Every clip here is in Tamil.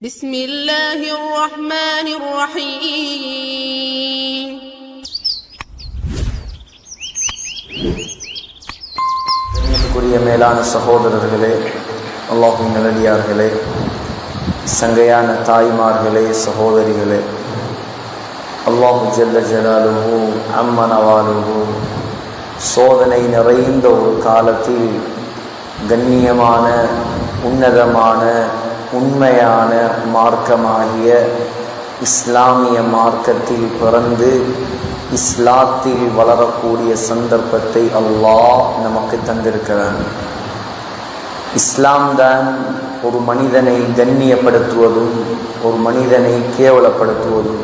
بسم الله الرحمن الرحيم மேலான சகோதரர்களே, அல்லாஹ்வின் நல்லடியார்களே, சங்கையான தாய்மார்களே, சகோதரிகளே, அல்லாஹ் ஜல்ல ஜலாலுஹு அம்ம நவாலுஹு சோதனை நிறைந்த ஒரு காலத்தில் கண்ணியமான உன்னதமான உண்மையான மார்க்கமாகிய இஸ்லாமிய மார்க்கத்தில் பிறந்து இஸ்லாத்தில் வளரக்கூடிய சந்தர்ப்பத்தை அல்லாஹ் நமக்கு தந்திருக்கிறான். இஸ்லாம் தான் ஒரு மனிதனை கண்ணியப்படுத்துவதும் ஒரு மனிதனை கேவலப்படுத்துவதும்,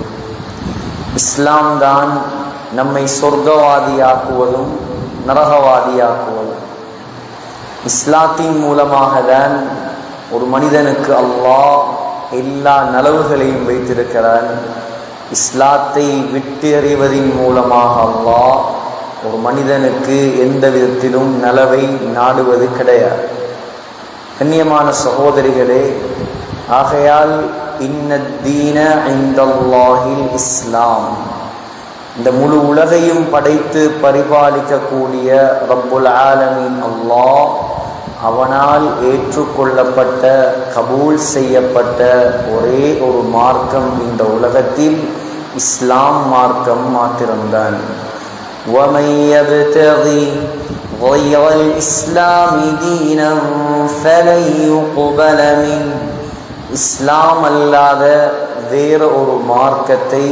இஸ்லாம் தான் நம்மை சொர்க்கவாதியாக்குவதும் நரகவாதியாக்குவதும். இஸ்லாத்தின் மூலமாக தான் ஒரு மனிதனுக்கு அல்லாஹ் எல்லா நலவுகளையும் வைத்திருக்கிறான். இஸ்லாத்தை விட்டு எறிவதின் மூலமாக அல்லாஹ் ஒரு மனிதனுக்கு எந்த விதத்திலும் நலவை நாடுவது கிடையாது. கண்ணியமான சகோதரிகளே, ஆகையால் இன்னத்தீன இன்தல்லாஹில் இஸ்லாம், இந்த முழு உலகையும் படைத்து பரிபாலிக்கக்கூடிய ரப்புல் ஆலமீன் அல்லாஹ் அவனால் ஏற்றுக்கொள்ளப்பட்ட கபூல் செய்யப்பட்ட ஒரே ஒரு மார்க்கம் இந்த உலகத்தில் இஸ்லாம் மார்க்கம் மாத்திரம்தான். وَمَن يَبْتَغِي غَيْرَ الْإِسْلَامِ دِينًا فَلَن يُقْبَلَ مِنْهُ, இஸ்லாம் அல்லாத வேற ஒரு மார்க்கத்தை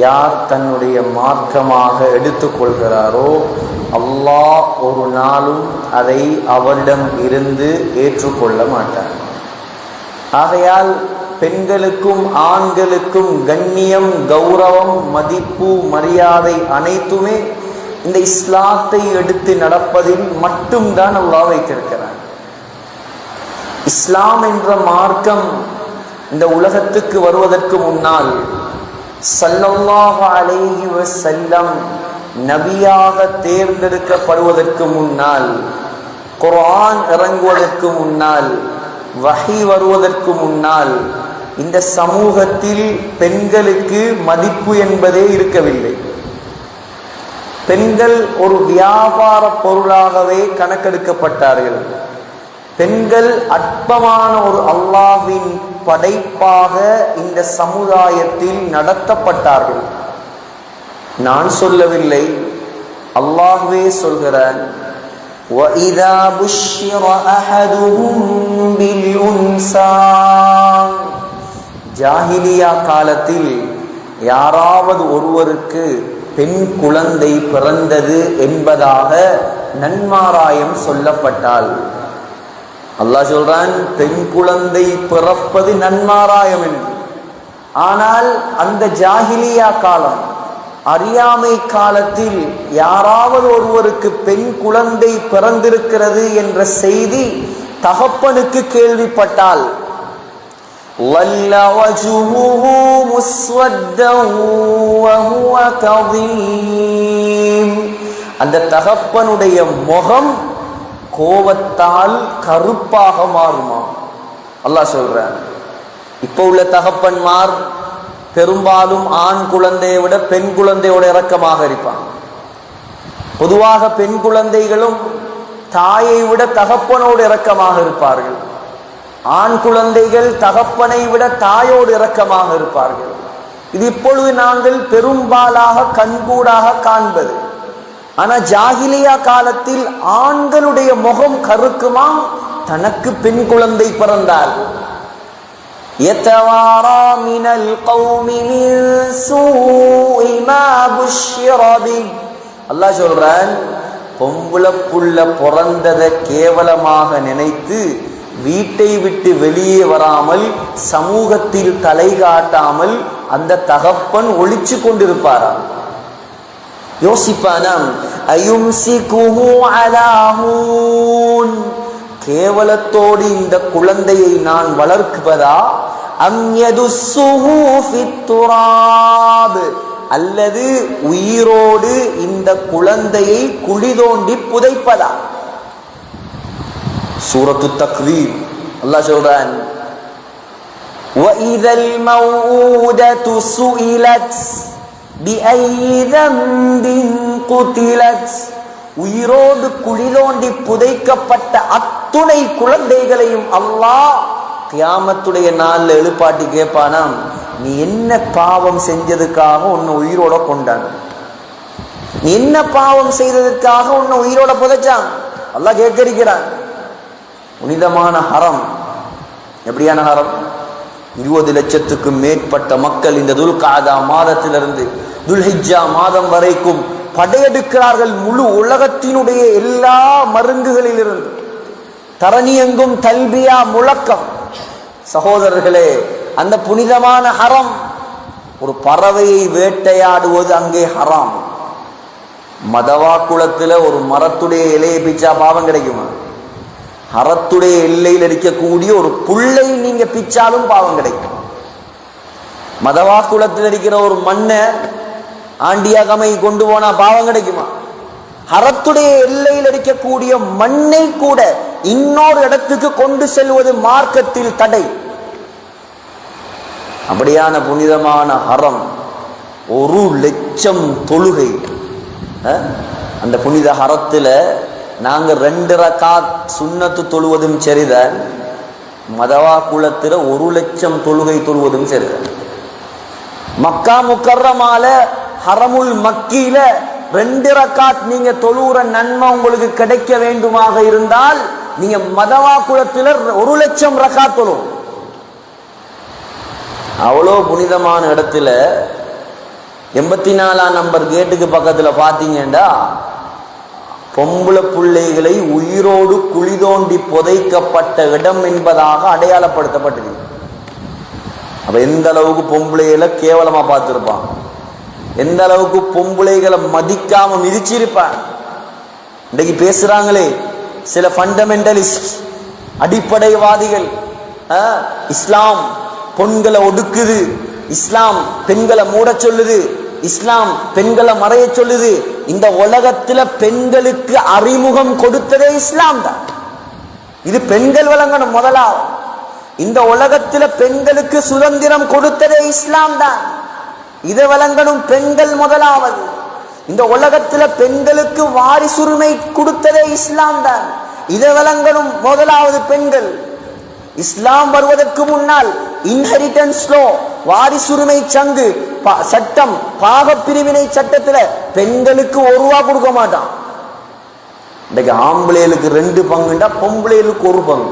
யார் தன்னுடைய மார்க்கமாக எடுத்துக்கொள்கிறாரோ அல்லாஹ் ஒரு நாளும் அதை அவரிடம் இருந்து ஏற்றுக்கொள்ள மாட்டார். ஆகையால் பெண்களுக்கும் ஆண்களுக்கும் கண்ணியம், கௌரவம், மதிப்பு, மரியாதை அனைத்துமே இந்த இஸ்லாத்தை எடுத்து நடப்பதில் மட்டும்தான் அல்லாஹ் வைத்திருக்கிறார். இஸ்லாம் என்ற மார்க்கம் இந்த உலகத்துக்கு வருவதற்கு முன்னால் ஸல்லல்லாஹு அலைஹி வஸல்லம் நபியாக தேர்ந்தெடுக்கப்படுவதற்கு முன்னால், குர்ஆன் இறங்குவதற்கு முன்னால், வஹி வருவதற்கு முன்னால் இந்த சமூகத்தில் பெண்களுக்கு மதிப்பு என்பதே இருக்கவில்லை. பெண்கள் ஒரு வியாபார பொருளாகவே கணக்கெடுக்கப்பட்டார்கள். பெண்கள் அற்பமான ஒரு அல்லாஹ்வின் படைப்பாக இந்த சமுதாயத்தில் நடத்தப்பட்டார்கள். நான் சொல்லவில்லை, அல்லாஹ்வே சொல்கிறான். وَإِذَا بُشِّرَ أَحَدُهُم بِالْأُنْثَى, ஜாஹிலியா காலத்தில் யாராவது ஒருவருக்கு பெண் குழந்தை பிறந்தது என்பதாக நன்மாராயம் சொல்லப்பட்டால், அல்லாஹ் சொல்றான் பெண் குழந்தை பிறப்பது நன்மாராயம் என்று. ஆனால் அந்த ஜாஹிலியா காலம், அறியாமை காலத்தில் யாராவது ஒருவருக்கு பெண் குழந்தை பிறந்திருக்கிறது என்ற செய்தி தகப்பனுக்கு கேள்விப்பட்டால், வல்ல வஜ்ஹுஹு முஸ்வத்தன் வஹுவ கதீம், அந்த தகப்பனுடைய முகம் கோபத்தால் கருப்பாக மாறுமா. அல்லாஹ் சொல்றான், இப்போ உள்ள தகப்பன்மார் பெரும்பாலும் ஆண் குழந்தையை விட பெண் குழந்தையோட இரக்கமாக இருப்பாங்க. பொதுவாக பெண் குழந்தைகளும் தாயை விட தகப்பனோடு இரக்கமாக இருப்பார்கள். ஆண் குழந்தைகள் தகப்பனை விட தாயோடு இரக்கமாக இருப்பார்கள். இது இப்பொழுது நாங்கள் பெரும்பாலாக கண்கூடாக காண்பது. ஆனா ஜாஹிலியா காலத்தில் ஆண்களுடைய முகம் கருக்குமா தனக்கு பெண் குழந்தை பிறந்தால். يَتَوَارَى مِنَ الْقَوْمِ مِنْ سُوءِ مَا بُشِّرَ بِهِ, அல்லாஹ் சொல்றான், பொம்புல புள்ள பிறந்ததை கேவலமாக நினைத்து வீட்டை விட்டு வெளியே வராமல் சமூகத்தில் தலை காட்டாமல் அந்த தகப்பன் ஒளிச்சு கொண்டிருப்பாராம். யோசிப்பானாம், அயும்சிகுஹு அலா ஹூன், கேவலத்தோடு இந்த குழந்தையை நான் வளர்க்குவதா, அம் யதுஸ்ஸுஹு ஃபித் துராப், அல்லது உயிரோடு இந்த குழந்தையை குழி தோண்டி புதைப்பதா. சூரத்து தக்வீர் அல்லாஹ் சொல்றான், وَإِذَا الْمَوْءُودَةُ سُئِلَتْ بِأَيِّ ذَنبٍ قُتِلَتْ. உயிரோடு குழிதோண்டி புதைக்கப்பட்ட அத்துணை குழந்தைகளையும் அல்லாஹ் கியாமத்துடைய நாள்ல எழுப்பாட்டி கேட்பானாம், நீ என்ன பாவம் செஞ்சதுக்காக உன்னை உயிரோட கொண்டான்? நீ என்ன பாவம் செய்ததற்காக உன்னை உயிரோட புதைச்சான்? அல்லாஹ் கேட்கிறான். புனிதமான ஹரம். எப்படியான ஹரம்? 20 லட்சத்துக்கும் மேற்பட்ட மக்கள் இந்த துல்காதா மாதத்திலிருந்து துல்ஹிஜ்ஜா மாதம் வரைக்கும் படையெடுக்கிறார்கள். முழு உலகத்தினுடைய எல்லா மருங்குகளிலிருந்து தரணியெங்கும் தல்பியா முழக்கம். சகோதரர்களே, அந்த புனிதமான ஹரம், ஒரு பறவையை வேட்டையாடுவது அங்கே ஹராம். மதவா குளத்துல ஒரு மரத்துடைய இலையை பிச்சா பாவம் கிடைக்குமா? ஹரத்துடைய எல்லையில் இருக்கக்கூடிய ஒரு புல்லை நீங்க பிச்சாலும் பாவம் கிடைக்கும். மதவா குளத்தில் இருக்கிற ஒரு மண்ணை ஆண்டியாகமை கொண்டு போனா பாவம் கிடைக்குமா? ஹரத்துடைய எல்லையில் இருக்கக்கூடிய மண்ணை கூட இன்னொரு இடத்துக்கு கொண்டு செல்வது மார்க்கத்தில் தடை. அப்படியான புனிதமான ஹரம் 1 லட்சம் தொழுகை. அந்த புனித ஹரத்துல நாங்க 2 ரகாத் சுன்னத்து தொழுவதும் சரிதான், மதவா குலத்துல 1 லட்சம் தொழுகை தொழுவதும் சரிதான். மக்கா முக்கர்ரமால ஹரமுல் மக்கியில 2 ரகாத் நீங்க தொழுற நன்மை உங்களுக்கு கிடைக்க வேண்டுமாக இருந்தால் நீங்க மதவா குலத்துல 1 லட்சம் ரகாத் தொழும். அவ்வளோ புனிதமான இடத்துல 84ஆம் நம்பர் கேட்டுக்கு பக்கத்துல பாத்தீங்கன்னா பொம்பளை பிள்ளைகளை உயிரோடு குழிதோண்டி புதைக்கப்பட்ட இடம் என்பதாக அடையாளப்படுத்தப்பட்டது. அப்ப எந்த அளவுக்கு பொம்பளைகளை கேவலமா பார்த்திருப்பான், எந்த அளவுக்கு பொம்பளைகளை மதிக்காம மிதிச்சிருப்பான். இன்னைக்கு பேசுறாங்களே சில ஃபண்டமெண்டலிஸ்ட், அடிப்படைவாதிகள், இஸ்லாம் பெண்களை ஒடுக்குது, இஸ்லாம் பெண்களை மூட சொல்லுது, இஸ்லாம் பெண்களை மறைய சொல்லுது. இந்த உலகத்துல பெண்களுக்கு அறிமுகம் கொடுத்ததே இஸ்லாம் தான். இது பெண்கள் வழங்கணும் முதலாவது. இந்த உலகத்துல பெண்களுக்கு சுதந்திரம் கொடுத்ததே இஸ்லாம் தான். இதை வழங்கணும் பெண்கள் முதலாவது. இந்த உலகத்துல பெண்களுக்கு வாரிசுரிமை கொடுத்ததே இஸ்லாம் தான். இதை வழங்கணும் முதலாவது பெண்கள். இஸ்லாம் வருவதற்கு முன்னால் இன்ஹெரிட்டன்ஸ் லோ, வாரிசுரிமை சங்கு சட்டம், பாக பிரிவினை சட்டத்துல பெண்களுக்கு 1 ரூபா கொடுக்க மாட்டான். இன்னைக்கு ஆம்பளைகளுக்கு 2 பங்குண்டா பொம்பளைகளுக்கு 1 பங்கு.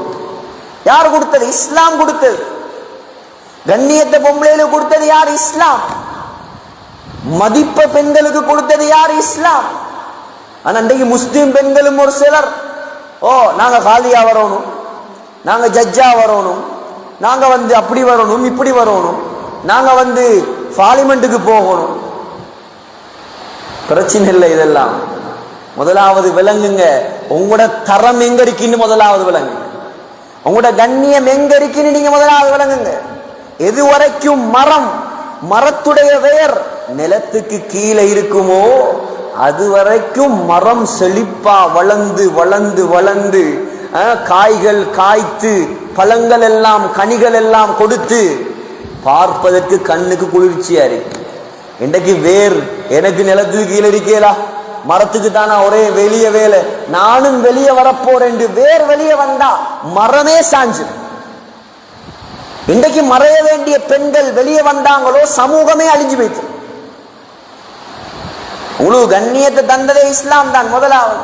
யார் கொடுத்தது? இஸ்லாம் கொடுத்தது. கண்ணியத்தை பொம்பளைகளுக்கு கொடுத்தது யார்? இஸ்லாம். மதிப்ப பெண்களுக்கு கொடுத்தது யார்? இஸ்லாம். ஆனா இன்றைக்கு முஸ்லிம் பெண்களும் ஒரு சிலர், நாங்க காலியா வரணும், நாங்க ஜட்ஜா வரணும், நாங்க அப்படி வரணும், இப்படி வரணும், நாங்க பார்லிமெண்ட்டுக்கு போகணும். பிரச்சனை இல்லை. இதெல்லாம் முதலாவது விளங்குங்க. உங்களோட தரம் எங்க இருக்குன்னு முதலாவது விளங்குங்க. உங்களோட கண்ணியம் எங்க இருக்குன்னு நீங்க முதலாவது விளங்குங்க. எது வரைக்கும் மரத்துடைய வேர் நிலத்துக்கு கீழே இருக்குமோ அது வரைக்கும் மரம் செழிப்பா வளர்ந்து வளர்ந்து வளர்ந்து காய்கள் காய்த்து பழங்கள் எல்லாம் கனிகள் எல்லாம் கொடுத்து பார்ப்பதற்கு கண்ணுக்கு குளிர்ச்சியா இருக்கு. இன்றைக்கு வேர் எனக்கு நிலத்துக்கு கீழே இருக்கேலா, மரத்துக்கு தானா ஒரே வெளியே வேலை, நானும் வெளியே வரப்போறேன். வேர் வெளியே வந்தா மரமே சாஞ்சு. இன்றைக்கு மறைய வேண்டிய பெண்கள் வெளியே வந்தாங்களோ சமூகமே அழிஞ்சு போயிட்டு. முழு கண்ணியத்தை தந்ததே இஸ்லாம் தான் முதலாவது.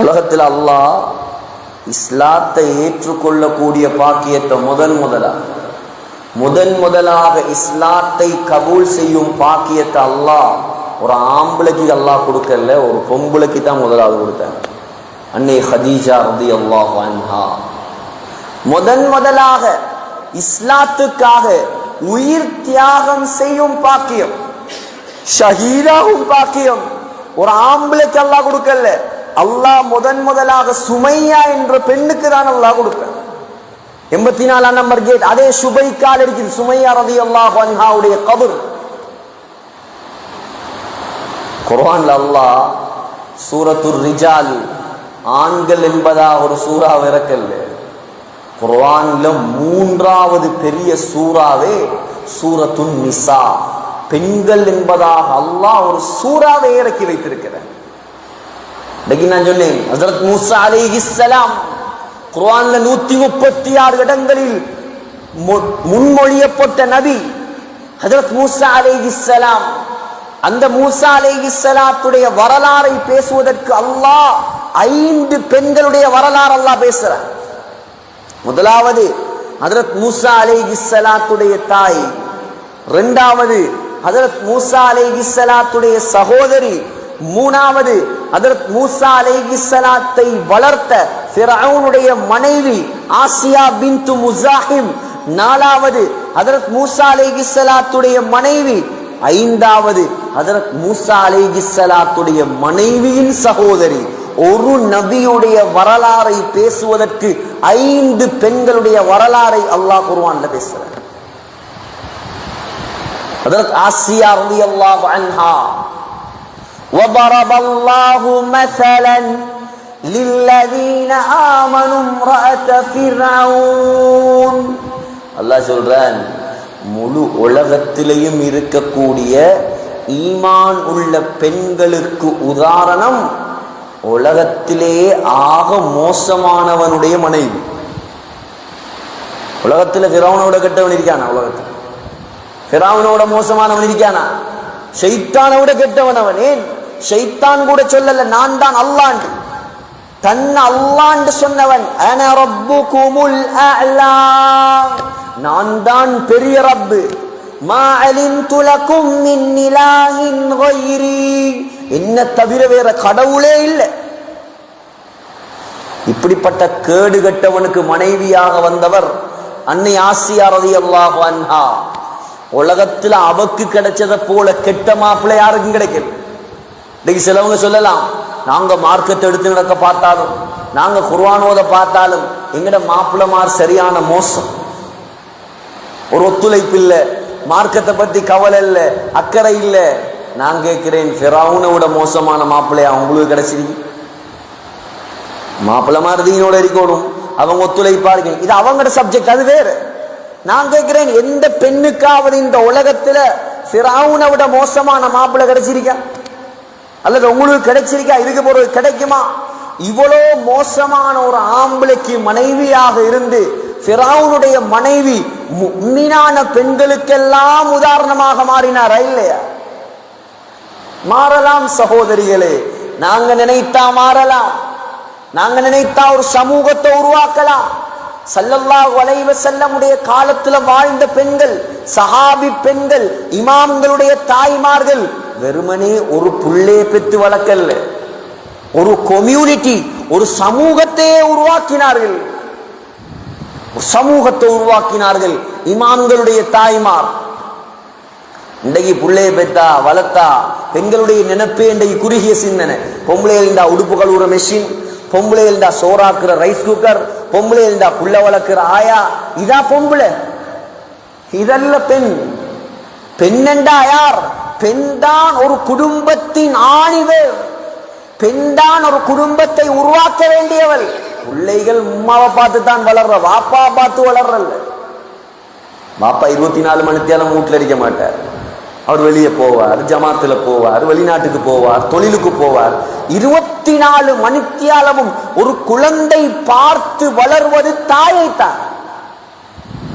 உலகத்தில் அல்லாஹ் இஸ்லாத்தை ஏற்றுக்கொள்ளக்கூடிய பாக்கியத்தை முதலாக இஸ்லாத்தை கபூல் செய்யும் பாக்கியத்தை அல்லாஹ் ஒரு ஆம்பளைக்கு அல்லாஹ் கொடுக்கல, ஒரு பொம்பளைக்கு தான் முதலாவது கொடுத்தாங்க. அன்னை ஹதீஜா ரலியல்லாஹு அன்ஹா முதலாக இஸ்லாத்துக்காக உயிர் தியாகம் செய்யும் பாக்கியம், ஷஹீதாகும் பாக்கியம் ஒரு ஆம்பளைக்கு அல்லாஹ் கொடுக்கல. அல்லாஹ் முதலாக சுமையா என்ற பெண்ணுக்கு தான் அல்லாஹ் கொடுக்க. 84ஆம் நம்பர் கேட் அதே சுபைக்கால் இருக்குது. சுமையா ரலியல்லாஹு அன்ஹாவுடைய கபர். குர்ஆன்ல அல்லாஹ் சூரத்துர் ரிஜால் ஆண்கள் என்பதா ஒரு சூறா இறக்கல்ல. குர்ஆன்ல மூன்றாவது பெரிய சூறாவே சூரத்துன் நிசா. பெண்கள் என்பதாக அல்லாஹ் ஒரு சூறாவை இறக்கி வைத்திருக்கிறார். நான் சொன்னேன், ஹஜ்ரத் மூசா அலைஹிஸ்ஸலாம் குர்ஆன்ல 136 இடங்களில் முன்மொழியப்பட்ட நபி ஹஜ்ரத் மூசா அலைஹிஸ்ஸலாம். அந்த மூசா அலைஹிஸ்ஸலாத்துடைய வரலாறை பேசுவதற்கு அல்லாஹ் 5 பெண்களுடைய வரலாறு அல்லாஹ் பேசுறார். முதலாவது ஹஜ்ரத் மூசா அலைஹிஸ்ஸலாத்துடைய தாய், இரண்டாவது ஹஜ்ரத் மூசா அலைஹிஸ்ஸலாத்துடைய சகோதரி, மூணாவது ஹஜ்ரத் மூசா அலைஹிஸ்ஸலாத்தை வளர்த்த ஃபிரௌனுடைய மனைவி ஆசியா பின்த் முஸாஹிம், நாலாவது ஹஜ்ரத் மூசா அலைஹிஸ்ஸலாத்துடைய மனைவி, ஐந்தாவது ஹஜ்ரத் மூசா அலைஹிஸ்ஸலாத்துடைய மனைவியின் சகோதரி. ஒரு நபியுடைய வரலாறை பேசுவதற்கு 5 பெண்களுடைய வரலாறை அல்லாஹ் குர்ஆன்ல பேசுறார். ஹஜ்ரத் ஆசியா ரலியல்லாஹு அன்ஹா, وضرب الله مثلا للذين آمنوا امرأة فرعون. அல்லாஹ் சொல்றான், முழு உலகத்திலேயும் இருக்கக்கூடிய ஈமான் உள்ள பெண்களுக்கு உதாரணம் உலகத்திலேயே ஆக மோசமானவனுடைய மனைவி. உலகத்துல ஃபிரௌனோட கெட்டவன் இருக்கானா? உலகத்தில் ஃபிரௌனோட மோசமானவன் இருக்கானா? ஷைத்தானோட கெட்டவன் அவன். ஏன்? ஷைத்தான் கூட சொல்லல நான் தான் அல்லாஹ், தன்னை அல்லாஹ் சொன்னவன். அன ரப்புகுமுல் அஅலா, நான் தான் பெரிய ரப்பு. மா அலிம்து லகும் மின் இலாஹின் கைரி, என்ன தவிர வேற கடவுளே இல்லை. இப்படிப்பட்ட கேடு கெட்டவனுக்கு மனைவியாக வந்தவர் அன்னை ஆசியா ரலியல்லாஹு அன்ஹா. உலகத்துல அவக்கு கிடைச்சதை போல கெட்ட மாப்பிள்ளை யாருக்கும் கிடைக்கல. இன்னைக்கு சிலவங்க சொல்லலாம், நாங்க மார்க்கத்தை எடுத்து நடக்க பார்த்தாலும், நாங்க குர்ஆனோத பார்த்தாலும் எங்கட மாப்பிள்ளமார் சரியான மோசம், ஒரு ஒத்துழைப்பு இல்லை, மார்க்கத்தை பத்தி கவலை இல்லை, அக்கறை இல்லை. நான் கேட்கிறேன், ஃபிரௌனை விட மோசமான மாப்பிள்ளையா உங்களுக்கு கிடைச்சிருக்கு? மாப்பிள்ளமார் தீனோட இருக்கணும், அவங்க ஒத்துழைப்பா இருக்கு, இது அவங்களோட சப்ஜெக்ட், அது வேறு. நான் கேட்கிறேன், எந்த பெண்ணுக்காவது இந்த உலகத்துல ஃபிரௌனை விட மோசமான மாப்பிள்ளை கிடைச்சிருக்கா? அல்லது உங்களுக்கு கிடைச்சிருக்கா? இதுக்கு போறது கிடைக்குமா? இவ்வளோ மோசமான ஒரு ஆம்பளைக்கு மனைவியாக இருந்து ஃபிரௌனுடைய மனைவி முஃமினான பெண்களுக்கெல்லாம் உதாரணமாக மாறினாரா இல்லையா? மாறலாம் சகோதரிகளே, நாங்க நினைத்தா மாறலாம், நாங்க நினைத்தா ஒரு சமூகத்தை உருவாக்கலாம். ஸல்லல்லாஹு அலைஹி வஸல்லமுடைய காலத்துல வாழ்ந்த பெண்கள், சஹாபி பெண்கள், இமாம்களுடைய தாய்மார்கள் வெறுமனே ஒரு புள்ளே பெற்று வளர்க்கல்ல, ஒரு கம்யூனிட்டி, ஒரு சமூகத்தையே உருவாக்கினார்கள். ஒரு சமூகத்தை உருவாக்கினார்கள் இமாம்களுடைய தாய்மார். இன்றைக்கு புள்ளைய பெற்றா வளர்த்தா பெண்களுடைய நினைப்பே இன்றைக்கு குறுகிய சிந்தனை. பொம்பளைகள் இருந்தா உடுப்பு கழுவுற மெஷின், பொம்பளைகள் இருந்தா சோறாக்குற ரைஸ் குக்கர், பொம்பளைகள் இருந்தா புள்ள வளர்க்கிற ஆயா, இதா பொம்பளை, இதல்ல பெண். பெண்ணெண்டா யார்? பெண் தான் ஒரு குடும்பத்தின் ஆணிவேர், பெண் தான் ஒரு குடும்பத்தை உருவாக்க வேண்டியவள். பிள்ளைகள் உம்மாவை பார்த்து தான் வளர்ற, வாப்பா பார்த்து வளர்றல்ல. வாப்பா 24 மணி நேரம் வீட்டில் இருக்க மாட்டார், அவர் வெளியே போவார், ஜமாத்துல போவார், வெளிநாட்டுக்கு போவார், தொழிலுக்கு போவார். 24 மணித்தியாலமும் ஒரு குழந்தை பார்த்து வளர்வது தாயைத்தான்.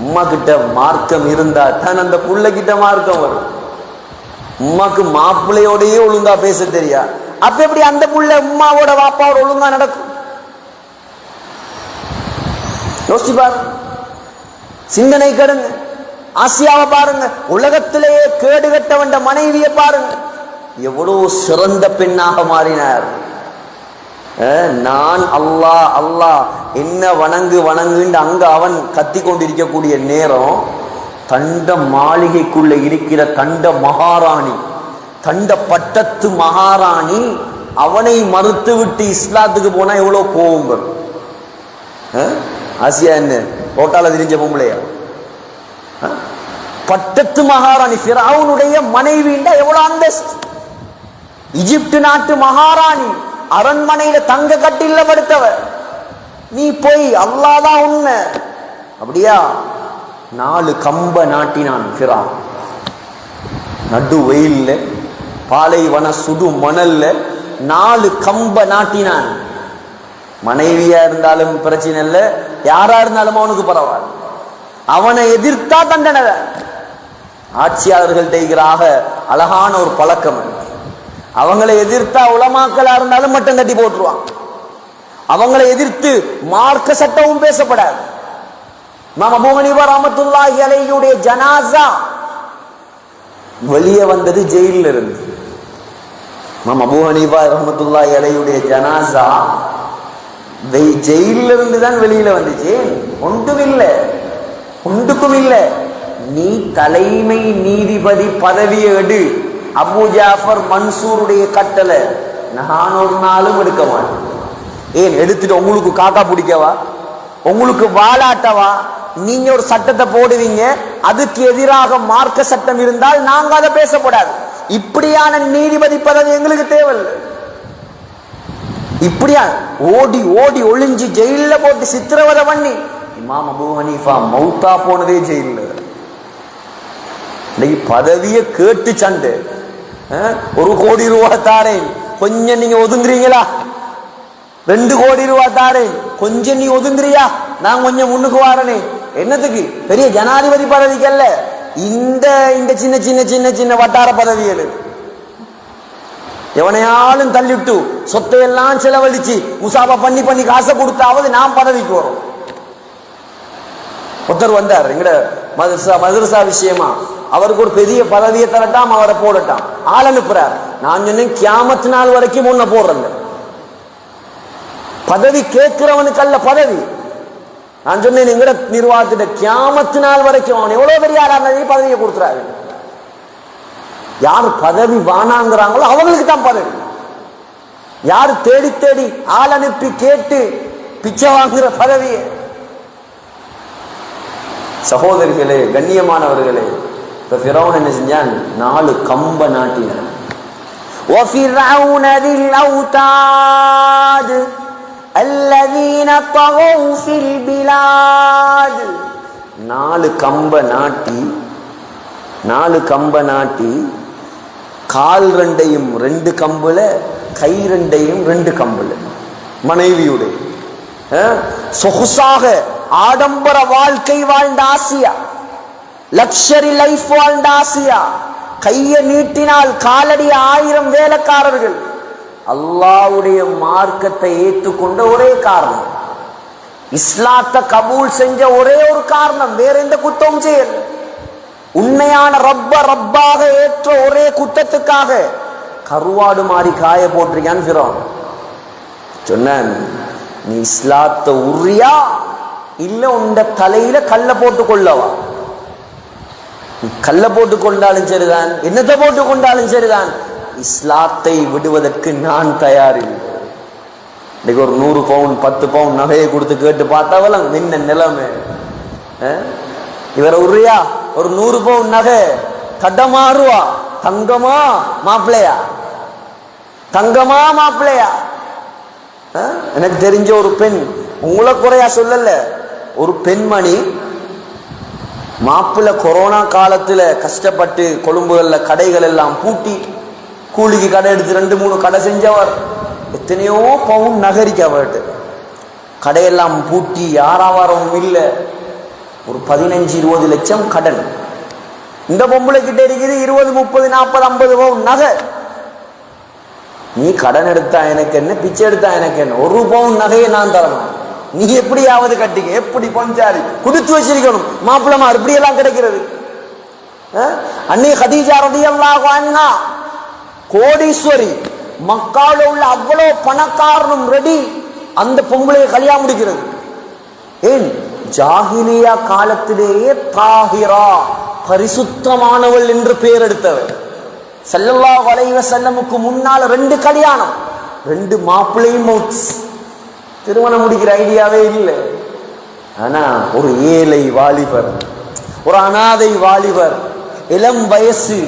உம்மா கிட்ட மார்க்கம் இருந்தா தான் அந்த புள்ள கிட்ட மார்க்கம் வரும். உம்மாக்கு மாப்பிள்ளையோடையே ஒழுங்கா பேச தெரியா, அப்ப எப்படி அந்த புள்ள உம்மாவோட வாப்பாவோட ஒழுங்கா நடக்கும்? யோசிச்சு பாருங்க, சிந்தனை கெடுங்க. ஆசியாவை பாருங்க, உலகத்திலேயே கேடு கட்டவன் மனைவியை பாருங்க, எவ்வளவு சிறந்த பெண்ணாக மாறினார். நான் அல்லாஹ் அல்லாஹ் என்ன வணங்கு வணங்குன்னு அங்க அவன் கத்தி கொண்டிருக்கக்கூடிய நேரம், தண்ட மாளிகைக்குள்ள இருக்கிற தண்ட மகாராணி, தண்ட பட்டத்து மகாராணி அவனை மறுத்து விட்டு இஸ்லாத்துக்கு போனா எவ்வளவு கோவம் வரும். ஆசியா என்ன ரோட்டால திரிஞ்ச பொம்பளையா? பட்டத்து மகாராணி ஃபிரௌனுடைய மனைவிண்டா எவ்வளவு அந்தஸ்து. எகிப்து நாட்டு மகாராணி, அரண்மனையில தங்க கட்டில படுத்தவ. நீ போய் அல்லாஹ் தான் உண்மை, அப்படியா? 4 கம்ப நாட்டினான் ஃபிரௌன். நடு வெயில்ல, பாலைவன சுடு மணல்ல 4 கம்ப நாட்டினான். மனைவியா இருந்தாலும் பிரச்சனை இல்லை, யாரா இருந்தாலும் அவனுக்கு பரவாயில்ல. அவனை எதிர்த்தா தண்டனை. ஆட்சியாளர்கள்ட்ட அழகான ஒரு பழக்கம், அவங்களை எதிர்த்தா உலமாக்களா இருந்தாலும் மட்டும் தட்டி போட்டுருவான். அவங்களை எதிர்த்து மார்க்க சட்டமும் பேசப்படாது. இமாம் அபூ ஹனீஃபா ரஹ்மத்துல்லாஹி அலைஹியுடைய ஜனாஸா வெளியே வந்தது ஜெயிலில் இருந்து. இமாம் அபூ ஹனீஃபா ரஹ்மத்துல்லாஹி அலைஹியுடைய ஜனாஸா ஜெயிலில் இருந்து தான் வெளியில வந்துச்சு. ஒன்றுக்கும் இல்லை. நீ தலைமை நீதிபதி பதவியை எடு, அபூ ஜாஃபர் மன்சூருடைய கட்டளை, நான் ஒரு நாளும் எடுக்க மாட்டேன். ஏன் எடுத்துட்டு உங்களுக்கு காக்கா பிடிக்கவா, உங்களுக்கு வாலாட்டவா? நீங்க ஒரு சட்டத்தை போடுவீங்க, அதுக்கு எதிராக மார்க்க சட்டம் இருந்தால் நாங்க அதை பேசக்கூடாது. இப்படியான நீதிபதி பதவி எங்களுக்கு தேவையில்லை. இப்படியா ஓடி ஓடி ஒளிஞ்சு ஜெயில போட்டு சித்திரவதை பண்ணி இமாம் அபூ ஹனீஃபா மௌத்தா போனதே ஜெயில. பதவியை கேட்டு சண்டை. 1 கோடி ரூபாய் தாரேன், கொஞ்சம் நீங்க ஒதுங்குறீங்களா? 2 கோடி ரூபாய் தாரேன், கொஞ்சம் நீ ஒதுங்குறியா? நான் கொஞ்சம் முன்னுக்கு வாரனே. என்னத்துக்கு? பெரிய ஜனாதிபதி பதவிக்கு அல்ல, இந்த சின்ன சின்ன சின்ன சின்ன வட்டார பதவிகள். எவனையாலும் தள்ளிட்டு சொத்தை எல்லாம் செலவழிச்சு முசாபா பண்ணி பண்ணி காசை கொடுத்தாவது நாம் பதவிக்கு வரும். ஒருத்தர் வந்தார் எங்கட மதரசா விஷயமா, அவருக்கு ஒரு பெரிய பதவியை தரட்டாம், அவரை போடட்டாம். ஆள் அனுப்புறார். நான் சொன்னேன், கியாமத்து நாள் வரைக்கும் முன்ன போடுறேன். பதவி கேட்கிறவனுக்கு அல்ல பதவி. நான் சொன்னேன், எங்கட நிர்வாகத்திட்ட கியாமத்து நாள் வரைக்கும் அவன் எவ்வளவு பெரிய ஆளா இருந்தாலும் பதவியை கொடுத்துறாரு. யார் பதவி வானாங்கிறாங்களோ அவங்களுக்கு தான் பதவி. யார் தேடி தேடி ஆள் அனுப்பி கேட்டு பிச்சை வாங்குற பதவியை. சகோதரிகளே, கண்ணியமானவர்களே, இப்ப ஃபிரௌன் என்ன செஞ்சான்? 4 கம்ப நாட்டினான். وَفِرْعَوْنَ ذِي الْأَوْتَادِ الَّذِينَ طَغَوْا فِي الْبِلَادِ 4 கம்ப நாட்டி கால் 2யும் 2 கம்புல, கை 2யும் 2 கம்புல. மனைவியுடைய சொகுசாக ஆடம்பர வாழ்க்கை வாழ்ந்த ஆசியா, லக்ஷரி லைஃப் வாழ்ந்த ஆசியா, கையை நீட்டினால் காலடி 1000 வேலைக்காரர்கள். அல்லாஹ்வுடைய மார்க்கத்தை ஏற்றுக்கொண்ட ஒரே காரணம், இஸ்லாத்தை கபூல் செஞ்ச ஒரே ஒரு காரணம், வேற எந்த குத்தமும் செய்யல. உண்மையான ரப்பாக ஏற்ற ஒரே குத்தத்துக்காக கருவாடு மாறி காய போட்டிருக்கான் ஃபிரௌன். சொன்னான், நீ இஸ்லாத்தை உரியா இல்ல உண்ட தலையில கல்ல போட்டு கொள்ளவா? நீ கல்ல போட்டு கொண்டாலும் சரிதான், என்னத்தை போட்டு கொண்டாலும் சரிதான், இஸ்லாத்தை விடுவதற்கு நான் தயாரில்லை. இன்னைக்கு ஒரு 100 பவுன் 10 பவுன் நகையை கொடுத்து கேட்டு பார்த்தவளம் என்ன நிலைமை. இவரை உரியா ஒரு 100 பவுன் நகை தடமாறுவா. தங்கமா மாப்பிள்ளையா? தங்கமா மாப்பிள்ளையா? எனக்கு தெரிஞ்ச ஒரு பெண், உங்களை குறையா சொல்லல, ஒரு பெண்மணி மாப்பிள்ளை கொரோனா காலத்துல கஷ்டப்பட்டு கொழும்புகள்ல கடைகள் எல்லாம் பூட்டி கூலிக்கு கடை எடுத்து 2-3 கடை செஞ்சவர். எத்தனையோ பவுன் நகரிக்க அவர்கிட்ட கடையெல்லாம் பூட்டி யாராவாரவும் இல்லை. ஒரு 15-20 லட்சம் கடன். இந்த பொம்பளை கிட்ட இருக்குது 20-30-40-50 பவுன் நகை. நீ கடன் எடுத்தா எனக்கு என்ன, பிச்சை எடுத்தா எனக்கு என்ன, 1 பவுன் நகையை நான் தரணும், நீ எப்படியாவது கட்டிக்க, எப்படி பஞ்சாரி குடிச்சு வச்சிருக்கணும். மாப்பிள்ளமா இப்படி எல்லாம் கிடைக்கிறது. அன்னி கதீஜா ரலியல்லாஹு அன்ஹா கோடீஸ்வரி, மக்கால உள்ள அவ்வளவு பணக்காரனும் ரெடி அந்த பொம்பளையை கல்யாணம் முடிக்கிறது. ஏன்? ஜாஹிலியா காலத்திலேயே தாஹிரா, பரிசுத்தமானவள் என்று பெயர் எடுத்தவர். ஸல்லல்லாஹு அலைஹி வஸல்லமுக்கு முன்னால 2 கல்யாணம், 2 மாப்பிள்ளையும் மௌத். திருமணம் முடிக்கிற ஐடியாவே இல்லை. ஆனா ஒரு ஏழை வாலிபர், ஒரு அனாதை வாலிபர், இளம் வயசு,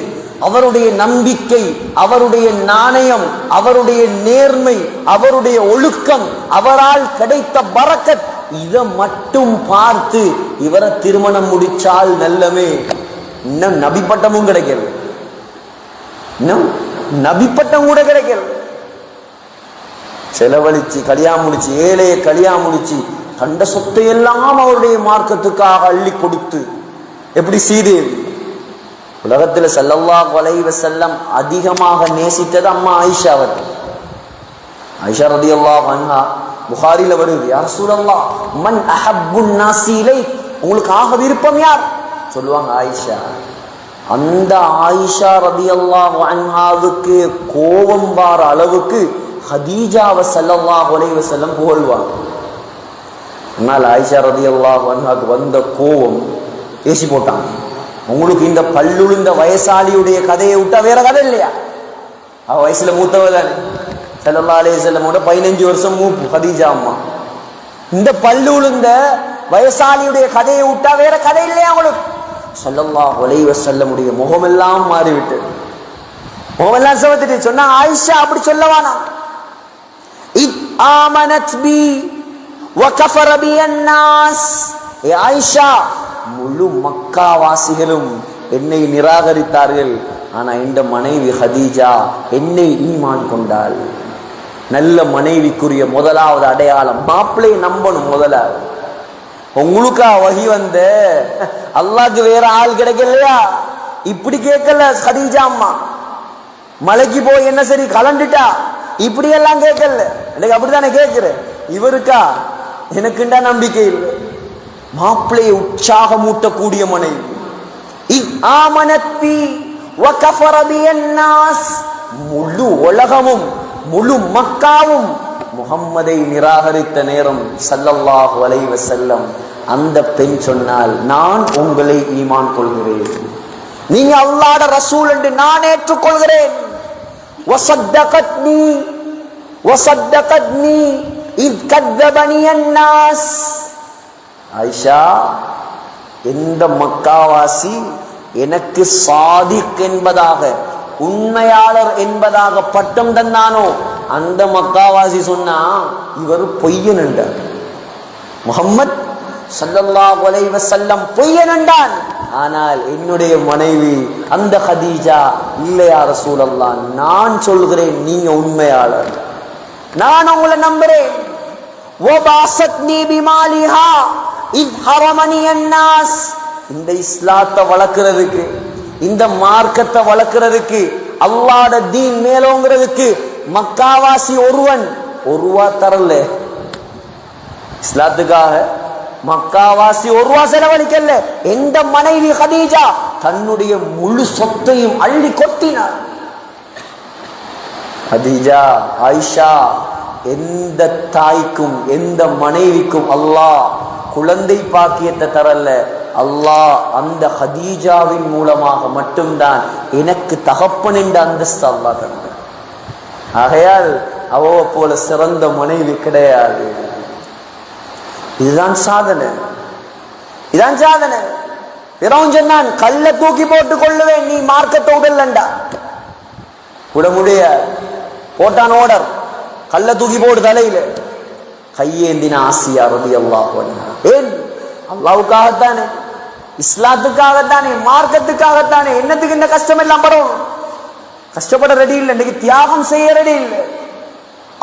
அவருடைய நம்பிக்கை, அவருடைய நாணயம், அவருடைய நேர்மை, அவருடைய ஒழுக்கம், அவரால் கிடைத்த பரக்கத் இதை மட்டும் பார்த்து இவரை திருமணம் முடிச்சால் நல்லமே. இன்னும் நபி பட்டமும் கிடைக்கல, இன்னும் நபி பட்டம் கூட கிடைக்கல. செலவழிச்சு கல்யாணம் முடிச்சு, ஏழையை கல்யாணம் முடிச்சு, கண்ட சொத்தை எல்லாம் அவருடைய மார்க்கத்துக்காக அள்ளி கொடுத்து, எப்படி சீதேவி. உலகத்தில் ஸல்லல்லாஹு அலைஹி வஸல்லம் அதிகமாக நேசித்தது அம்மா ஆயிஷா அவர்கள். ஆயிஷா ரலியல்லாஹு அன்ஹா புகாரில வருது, யா ரசூலல்லாஹ் மன் அஹப்புன் நாஸி இலைக், உங்களுக்கு ஆக விருப்பம் யார்? சொல்லுவாங்க ஆயிஷா. அந்த ஆயிஷா ரலியல்லாஹு அன்ஹாவுக்கு கோபம் வர அளவுக்கு ஹதீஜாவை ஸல்லல்லாஹு அலைஹி வஸல்லம் புகழ்வாங்க. ஆனால் ஆயிஷா ரலியல்லாஹு அன்ஹாவுக்கு வந்த கோபம் ஏசி போட்டாங்க. உங்களுக்கு இந்த பல்லுழுந்த வயசாலியுடைய கதையை விட்டா வேற கதை இல்லையா? அவ வயசுல மூத்தவ தானே, ஸல்லல்லாஹு அலைஹி வஸல்லமோட 15 வருஷம் மூப்பு ஹதீஜா அம்மா. இந்த பல்லுழுந்த வயசாலியுடைய கதையை விட்டா வேற கதை இல்லையா உங்களுக்கு? ஸல்லல்லாஹு அலைஹி வஸல்லமுடைய முகமெல்லாம் மாறிவிட்டு, முகமெல்லாம் சவத்துட்டு சொன்னா ஆயிஷா அப்படி சொல்லவானா? இத் ஆமனத் பி வ கஃபர பி அன்னாஸ். ஏ ஆயிஷா, முழு மக்காவாசிகளும் என்னை நிராகரித்தார்கள், ஆனா இந்த மனைவி ஹதீஜா என்னை ஈமான் கொண்டாள். நல்ல மனைவிக்குரிய முதலாவது அடையாளம் மாப்பிள்ளை நம்பணும். முதலாவது உங்களுக்கா வகி வந்த அல்லாஹ்க்கு வேற ஆள் கிடைக்கலையா? இப்படி கேட்கல ஹதீஜா அம்மா. மலைக்கு போய் என்ன சரி கலண்டுட்டா இப்படி எல்லாம் கேட்கல. எனக்கு அப்படித்தானே கேட்கிற. இவருக்கா எனக்குண்டா நம்பிக்கை இல்லை. மாப்பிள்ளையை உற்சாகமூட்டக்கூடிய மனைவி. முழு உலகமும் முழு மக்காவும் முஹம்மதை நிராகரித்த நேரம் ஸல்லல்லாஹு அலைஹி வஸல்லம் அந்த பெண் சொன்னால், நான் உங்களை ஈமான் கொள்கிறேன், நீங்க அல்லாஹ்வுடைய ரசூல் என்று நான் ஏற்றுக்கொள்கிறேன். வஸத்தகத்னி வஸத்தகத்னி இத் கذبني الناس. ஆயிஷா, எந்த மக்காவாசி எனக்கு சாதிக் என்பதாக, உண்மையாளர் என்பதாக பட்டம் தந்தானோ அந்த மக்காவாசி சொன்னா இவர் பொய்யன் என்றார். முஹம்மத் ஸல்லல்லாஹு அலைஹி வஸல்லம் பொய்யன் என்றான். ஆனால் என்னுடைய மனைவி அந்த ஹதீஜா, இல்லையா ரசூலல்லாஹ், நான் சொல்கிறேன் நீங்க உண்மையாளர், நான் உங்களை நம்புறேன். வபாசத்னி பிமாலிஹா இத் ஹரமனி அன்னாஸ். இந்த இஸ்லாத்தை வளர்க்கிறதுக்கு, இந்த மார்க்கத்தை வளர்க்கிறதுக்கு, அல்லாஹ்வுடைய தீன் மேலோங்கிறதுக்கு மக்காவாசி ஒருவன் ஒரு ரூபா தரல. இஸ்லாத்துக்காக மக்காவாசி ஒரு ரூபா செலவழிக்கல. எந்த மனைவி ஹதீஜா தன்னுடைய முழு சொத்தையும் அள்ளி கொட்டினார். ஹதீஜா, ஆயிஷா, எந்த தாய்க்கும் எந்த மனைவிக்கும் அல்லாஹ் குழந்தை பாக்கியத்தை தரல. அல்லாஹ் அந்த ஹதீஜாவின் மூலமாக மட்டும்தான் எனக்கு தகப்பன் என்ற அந்தஸ்து அல்லாஹ் தந்தார். ஆகையால் அவ போல சிறந்த மனைவி கிடையாது. இதுதான் சாதனை, இதான் சாதனை. பிறவும் சொன்னான், கல்ல தூக்கி போட்டு கொள்ளுவேன், நீ மார்க்கத்தை உடல்லண்டா. விட முடியாது. போட்டான் ஓடர், கல்ல தூக்கி போடு தலையில. கையேந்தின ஆசியா ரலியல்லாஹு அன்ஹா. ஏன்? அல்லாஹ்வுக்காகத்தானே, இஸ்லாத்துக்காகத்தானே, மார்க்கத்துக்காகத்தானே. என்னத்துக்கு இந்த கஷ்டம் எல்லாம் படும்? கஷ்டப்பட ரெடி இல்லை, இன்னைக்கு தியாகம் செய்ய ரெடி இல்லை.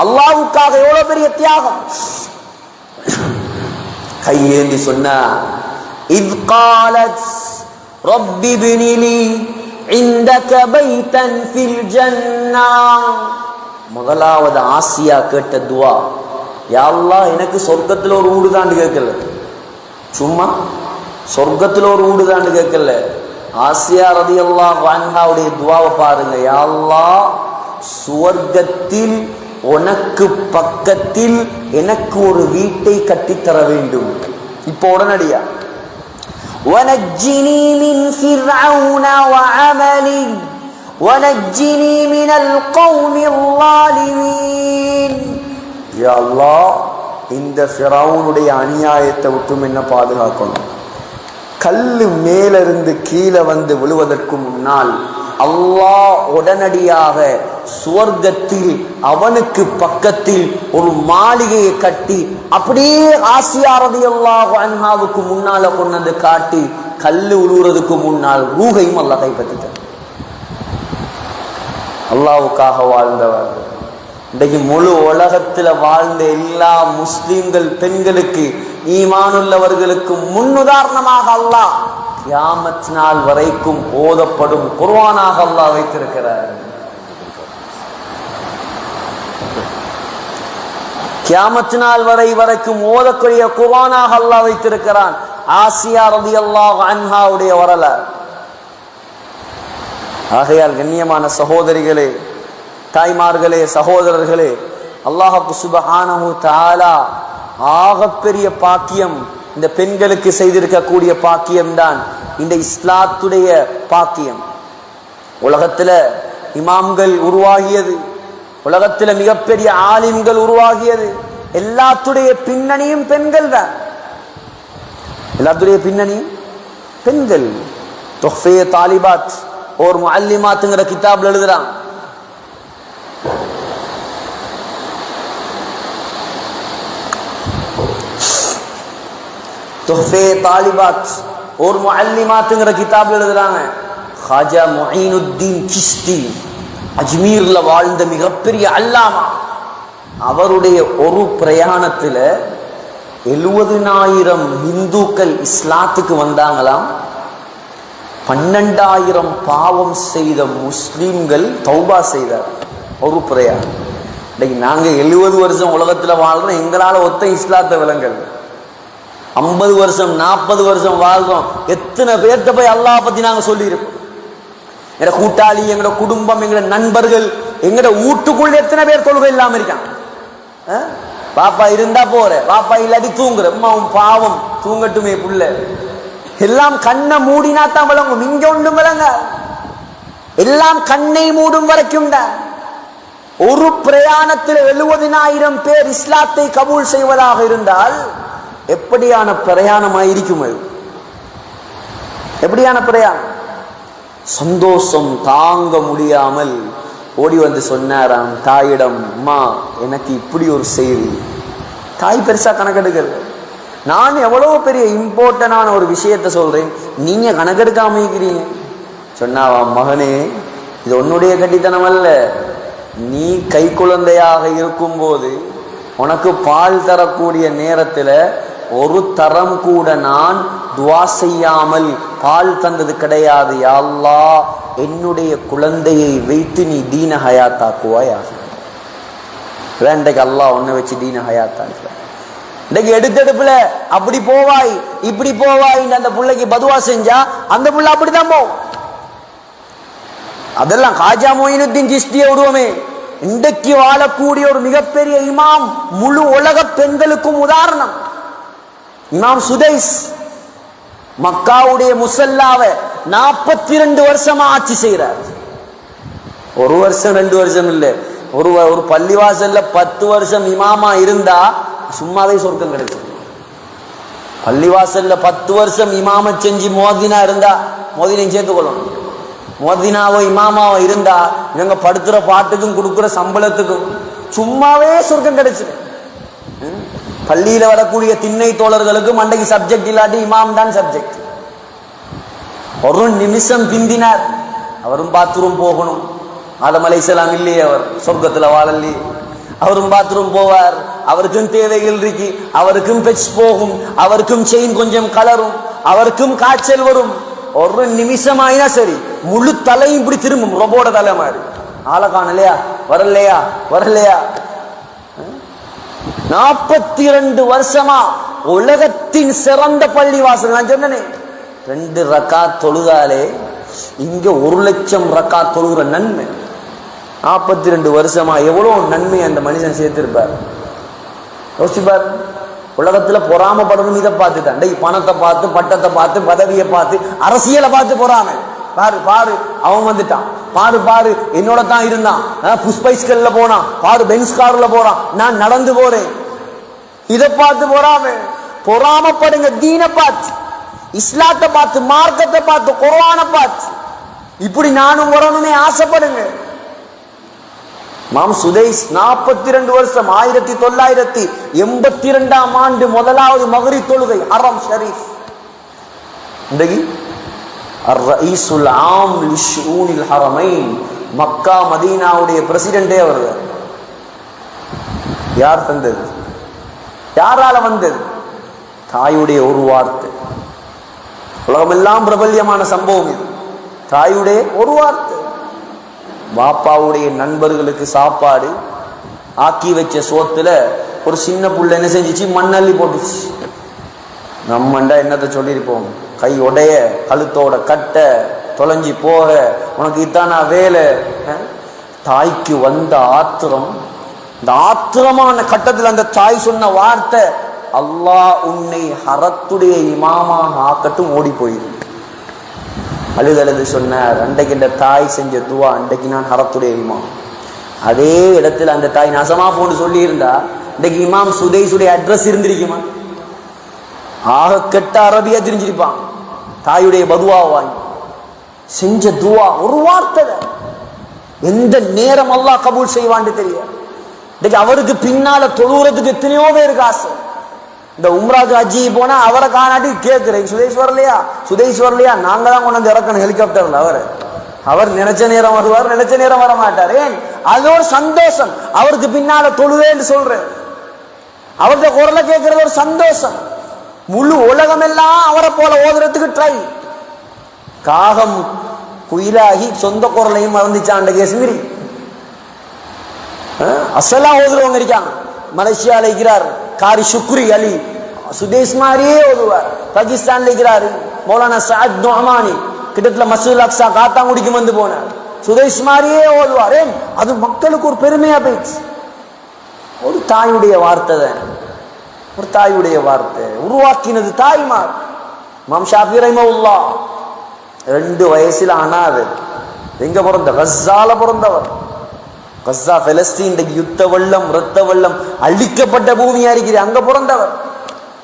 அல்லாஹ்வுக்காக எவ்வளவு பெரிய தியாகம். கையேந்தி சொன்னா, இத் காலத் ரப்பி இப்னி லி இந்தக பைத்தன் ஃபில் ஜன்னah. முதலாவது ஆசியா கேட்ட துவா, யா அல்லாஹ், எனக்கு சொர்க்கத்துல ஒரு வீடு தான் கேட்கல, சும்மா சொர்க்கத்துல ஒரு வீடு தான் கேட்கல. ஆசியா ரலியல்லாஹு அன்ஹாவுடைய துவாவை பாருங்க. யா அல்லாஹ், சுவர்க்கத்தில் உனக்கு பக்கத்தில் எனக்கு ஒரு வீட்டை கட்டித்தர வேண்டும். இப்போ உடனடியா. وَنَجِّنِي مِنْ فِرْعَوْنَ وَعَمَلِهِ وَنَجِّنِي مِنَ الْقَوْمِ الظَّالِمِينَ. யா அல்லாஹ், இந்த ஃபிரௌனுடைய அநியாயத்தை விட்டும் என்ன பாதுகாக்கணும். கல்லு மேலிருந்து கீழே வந்து விழுவதற்கு முன்னால் அல்லாஹ் உடனடியாக சுவர்க்கத்தில் அவனுக்கு பக்கத்தில் ஒரு மாளிகையை கட்டி அப்படியே ஆசியா ரலியல்லாஹு அன்ஹாவுக்கு முன்னால கொண்டு காட்டி கல்லு உழுவுறதுக்கு முன்னால் ரூகையும் அல்லாஹ் கைப்பற்றிட்டார். அல்லாஹ்வுக்காக வாழ்ந்தவர். இன்றைக்கு முழு உலகத்தில் வாழ்ந்த எல்லா முஸ்லிம்கள் பெண்களுக்கு ஈமானுள்ளவர்களுக்கு முன்னுதாரணமாக அல்லாஹ் கியாமத் நாள் வரைக்கும் ஓதப்படும் குர்ஆனாக அல்லாஹ் வைத்திருக்கிறார். கியாமத் நாள் வரைக்கும் ஓதக்கூடிய குர்ஆனாக அல்லாஹ் வைத்திருக்கிறான். ஆசியா ரலியல்லாஹு அன்ஹாவுடைய வரலாறு. ஆகையால் கண்ணியமான சகோதரிகளே, தாய்மார்களே, சகோதரர்களே, அல்லாஹ் சுப்ஹானஹு தஆலா ஆகப்பெரிய பாக்கியம் இந்த பெண்களுக்கு செய்திருக்கக்கூடிய பாக்கியம்தான் இந்த இஸ்லாத்துடைய பாக்கியம். உலகத்துல இமாம்கள் உருவாகியது, உலகத்துல மிகப்பெரிய ஆலிம்கள் உருவாகியது, எல்லாத்துடைய பின்னணியும் பெண்கள் தான். எல்லாத்துடைய பின்னணியும் பெண்கள். துஹ்ஃபே தாலிபாத் ஒரு முஅல்லிமாத்துங்கிற கிதாப்ல எழுதுறான். துஹ்ஃபே தாலிபாத் ஒரு முஅல்லிமாத்துங்கிற கிதாப்ல எழுதுறாங்க. ஹாஜா முஈனுத்தீன் சிஸ்தி அஜ்மீர்ல வாழ்ந்த மிகப்பெரிய அல்லாமா, அவருடைய ஒரு பிரயாணத்துல 70,000 இந்துக்கள் இஸ்லாத்துக்கு வந்தாங்களாம். 12,000 பாவம் செய்த முஸ்லிம்கள் தௌபா செய்தார். ஒரு பிரயாணம். இன்னைக்கு நாங்க 70 வருஷம் உலகத்துல வாழ்றோம், எங்களால ஒத்த இஸ்லாத்தை விளங்கல். 50 வருஷம் 40 வருஷம் வாழ்றோம், எத்தனை பேர்த்த போய் அல்லாஹ் பத்தி நாங்க சொல்லியிருக்கோம். எங்க கூட்டாளி, எங்களோட குடும்பம், எங்களோட நண்பர்கள், எங்களோட வீட்டுக்குள்ள எத்தனை பேர் தொழுகை இல்லாம இருக்கான். பாப்பா இருந்தா போற, பாப்பா இல்லாட்டி தூங்குற, அம்மாவும் பாவம் தூங்கட்டுமே புள்ள. எல்லாம் கண்ணை மூடினா தான் விளங்கும், இங்க ஒன்றும் விளங்க. எல்லாம் கண்ணை மூடும் வரைக்கும் தான். ஒரு பிரயாணத்தில் 70,000 பேர் இஸ்லாத்தை கபூல் செய்வதாக இருந்தால் எப்படியான பிரயாணமாயிருக்கும் அது? எப்படியான பிரயாணம்? சந்தோஷம் தாங்க முடியாமல் ஓடி வந்து சொன்னாராம் தாயிடம், அம்மா எனக்கு இப்படி ஒரு செய்தி. தாய் பெருசா கணக்கெடுக்கிறது. நான் எவ்வளவு பெரிய இம்பார்ட்டன்டான ஒரு விஷயத்த சொல்றேன், நீங்க கணக்கெடுக்காம இருக்கிறீங்க. சொன்னாவா, மகனே இது உன்னுடைய கட்டித்தனம் அல்ல. நீ கை குழந்தையாக இருக்கும் போது உனக்கு பால் தரக்கூடிய நேரத்துல ஒரு தரம் கூட நான் துவா செய்யாமல் பால் தந்தது கிடையாது. யா அல்லாஹ், என்னுடைய குழந்தையை வைத்து நீ தீன ஹயாத்தாக்குவாயாக. இன்றைக்கு அல்லாஹ் உன்னை வச்சு தீன ஹயாத்தாக்குற. இன்றைக்கு எடுத்தெடுப்புல அப்படி போவாய் இப்படி போவாய் அந்த பிள்ளைக்கு பதுவா செஞ்சா அந்த பிள்ளை அப்படித்தான் போகும். அதெல்லாம் காஜா மொயினுத்தீன் சிஸ்தியை விடுவோமே. இன்றைக்கு வாழக்கூடிய ஒரு மிகப்பெரிய இமாம், முழு உலக பெண்களுக்கும் உதாரணம். இமாம் சுதைஸ் மக்காவுடைய முசல்லாவை 42 வருஷமா ஆட்சி செய்யறார். ஒரு வருஷம் 2 வருஷம் இல்ல, ஒரு பள்ளிவாசல்ல 10 வருஷம் இமாமா இருந்தா சும்மாவே சொர்க்கம் கிடைக்கும். பள்ளிவாசல்ல 10 வருஷம் இமாம செஞ்சு மோதினா இருந்தா, மோதினையும் சேர்த்துக்கொள்ளணும், மோதினாவோ இமாமாவோ இருந்தா இவங்க படுத்துற பாட்டுக்கும் கொடுக்குற சம்பளத்துக்கும் சும்மாவே சொர்க்கம் கிடைச்சிரு. பள்ளியில வரக்கூடிய திண்ணை தோழர்களுக்கு மண்டைக்கு சப்ஜெக்ட் இல்லாட்டி இமாம் தான் சப்ஜெக்ட். ஒரு நிமிஷம் பிந்தினார், அவரும் பாத்ரூம் போகணும். ஆதம் அலைஹிஸ்ஸலாம் இல்லையே, அவர் சொர்க்கத்துல வாழலையே. அவரும் பாத்ரூம் போவார், அவருக்கும் தேவைகள் இருக்கு, அவருக்கும் பெட்ஸ் போகும், அவருக்கும் செயின் கொஞ்சம் கலரும், அவருக்கும் காய்ச்சல் வரும். ஒரு நிமிஷம் ஆயினா சரி, முழு தலையும் இப்படி திரும்பும், ரொபோட தலை மாதிரி. ஆளை காணலையா, வரலையா வரலையா. 42 வருஷமா உலகத்தின் சிறந்த பள்ளி வாசல். நான் சொன்னேனே 2 ரக்காத் தொழுதாலே இங்க 1,00,000 ரக்காத் தொழுகிற நன்மை. 42 வருஷமா எவ்வளவு நன்மை அந்த மனுஷன் சேர்த்திருப்பார். யோசிப்பார். உலகத்துல பொறாமப்படணும் இதை பார்த்துட்டான். பணத்தை பார்த்து, பட்டத்தை பார்த்து, பதவியை பார்த்து, அரசியலை பார்த்து பொறாம. பாரு பாரு அவன் வந்துட்டான், பாரு பாரு என்னோட தான் இருந்தான், புஷ்பைஸ்கல்ல போனான், பாரு பென்ஸ் கார்ல போறான், நான் நடந்து போறேன். இதை பார்த்து பொறாமப்படுங்க. தீனை பார்த்து, இஸ்லாத்தை பார்த்து, மார்க்கத்தை பார்த்து, குர்ஆனை பார்த்து. இப்படி நானும் வரணுமே ஆசைப்படுங்க. மாம் சுதைஸ் 42 வருஷம் 1982ஆம் ஆண்டு முதலாவது மக்ரிப் தொழுகை ஹரம் ஷரீஃப். இன்றைக்கு அர்-ரயீசுல் ஆம் லிஷூனில் ஹரமைன், மக்கா மதீனாவுடைய பிரசிடென்டே அவர்கள். யார் தந்தது? யாரால வந்தது? தாயுடைய ஒரு வார்த்தை. உலகமெல்லாம் பிரபல்யமான சம்பவம் இது. தாயுடைய ஒரு வார்த்தை. பாப்பாவுடைய நண்பர்களுக்கு சாப்பாடு ஆக்கி வச்ச சோத்துல ஒரு சின்ன புள்ள என்ன செஞ்சிச்சு? மண்ணள்ளி போட்டுச்சு. நம்மண்டா என்னத்தை சொல்லியிருப்போம்? கை உடைய, கழுத்தோட கட்ட தொலைஞ்சி போக, உனக்கு இத்தானா வேலை. தாய்க்கு வந்த ஆத்திரம், இந்த ஆத்திரமான கட்டத்தில் அந்த தாய் சொன்ன வார்த்தை, அல்லாஹ் உன்னை ஹரத்துடைய இமாமாக ஆக்கட்டும், ஓடி போயிரு. அழுதழுது சொன்னார், அன்றைக்கு இந்த தாய் செஞ்ச துவா, அன்றைக்கு நான் ஹரத்துடைய இமாம். அதே இடத்துல அந்த தாய் நசமா போன்னு சொல்லி இருந்தா இன்றைக்கு இமாம் சுதைசுடைய அட்ரஸ் இருந்திருக்குமா? ஆக கெட்ட அரபியா தெரிஞ்சிருப்பான். தாயுடைய பதுவா வாங்கி செஞ்ச துவா ஒரு வார்த்தை, எந்த நேரம் அல்லாஹ் கபூல் செய்வான்னு தெரியாது. இன்னைக்கு அவருக்கு பின்னால தொழுகிறதுக்கு எத்தனையோ பேருக்கு ஆசை. இந்த உம்ராக்கு ஹஜ்ஜி போனா அவரை காணாட்டி கேட்கிறேன், சுதேஷ் வரலையா? நாங்க தான் கொண்டு வந்து இறக்கணும் ஹெலிகாப்டர்ல. அவர் நினைச்ச நேரம் வருவார், நினைச்ச நேரம் வர மாட்டார். ஏன்? அது ஒரு சந்தோஷம். அவருக்கு பின்னால தொழுவேன்னு சொல்றேன், அவருடைய குரலை கேட்கறது ஒரு சந்தோஷம். முழு உலகம் எல்லாம் அவரை போல ஓதுறதுக்கு ட்ரை. காகம் குயிலாகி சொந்த குரலையும் மறந்துச்சாண்ட கேஸ்மிரி. அசலா ஓதுறவங்க இருக்காங்க. மலேசியால இருக்கிறார் காரி சுக்ரி அலி, சுதேஷ் மாதிரியே ஓதுவார். பாகிஸ்தான்ல இருக்கிறார் மௌலானா சாத் நுஅமானி, கிட்டத்தட்ட மஸ்ஜிதுல் அக்ஸா காத்தாங்குடிக்கு வந்து போனார். சுதேஷ் மாதிரியே ஓதுவார். ஏன்? அது மக்களுக்கு ஒரு பெருமையா போயிடுச்சு. ஒரு தாயுடைய வார்த்தை தான், ஒரு தாயுடைய வார்த்தை உருவாக்கினது தாய்மார். இமாம் ஷாஃபி ரஹிமஹுல்லாஹ் 2 வயசுல அனாதை. எங்க பிறந்த? கஸ்ஸால பிறந்தவர். கஸ்ஸா பலஸ்தீன் யுத்த வெள்ளம், ரத்த வெள்ளம் அழிக்கப்பட்ட பூமியா இருக்குது, அங்க பிறந்தவர்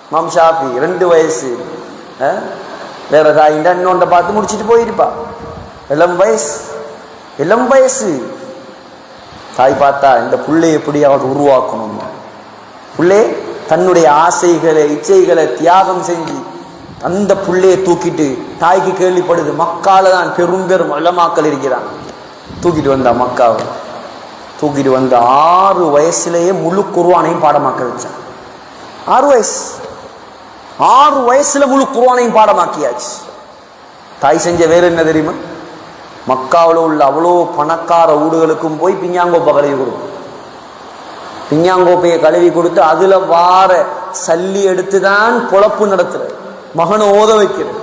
இமாம் ஷாஃபி. 2 வயசு. வேற தாயிண்டா இன்னொன்றை பார்த்து முடிச்சுட்டு போயிருப்பா. இளம் வயசு தாய் பார்த்தா இந்த புள்ளை எப்படியாவது உருவாக்கணும். புள்ளே தன்னுடைய ஆசைகளை இச்சைகளை தியாகம் செஞ்சு அந்த புள்ளையை தூக்கிட்டு, தாய்க்கு கேள்விப்படுது மக்கால தான் பெரும் உலமாக்கள் இருக்கிறாங்க, தூக்கிட்டு வந்தா மக்காவை. தூக்கிட்டு வந்து 6 வயசுலேயே முழு குர்ஆனையும் பாடமாக்க வச்சான். 6 வயசுல முழு குர்ஆனையும் பாடமாக்கியாச்சு. தாய் செஞ்ச வேறு என்ன தெரியுமா? மக்காவில் உள்ள அவ்வளோ பணக்கார ஊடுகளுக்கும் போய் பிஞ்ஞாங்கோப்பை கழுவி கொடுக்கும். பிஞ்ஞாங்கோப்பையை கழுவி கொடுத்து அதுல வார சல்லி எடுத்துதான் பொழப்பு நடத்துற, மகனை ஓத வைக்கிறது.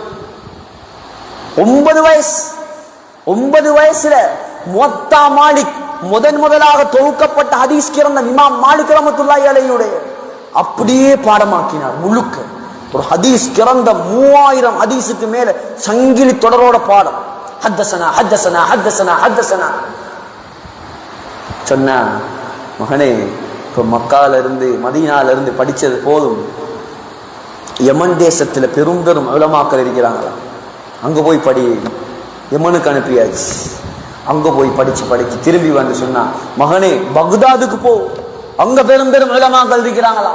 9 வயசுல முவத்தா மாலிக் முதலாக தொகுக்கப்பட்ட ஹதீஸ் கிரந்த இமாம் மாலிக் ரஹ்மத்துல்லாஹி அலைஹியுடைய அப்படியே பாடமாக்கினார். முழுக்க ஒரு ஹதீஸ் கிரந்த 3000 ஹதீஸுக்கு மேல சங்கிலி தொடரோட பாடம். ஹத்தசனா ஹத்தசனா ஹத்தசனா ஹத்தசனா சொன்ன மகனே, இப்ப மக்கால இருந்து மதீனால இருந்து படிச்சது போதும். யமன் தேசத்துல பெரும் உலமாக்கள் இருக்கிறாங்களா, அங்க போய் படி. யமனுக்கு அனுப்பியாச்சு. அங்க போய் படிச்சு திரும்பி வந்து சொன்னா, மகனே பக்தாதுக்கு போ, அங்க பெரும் உலமாக்கள் இருக்கிறாங்களா.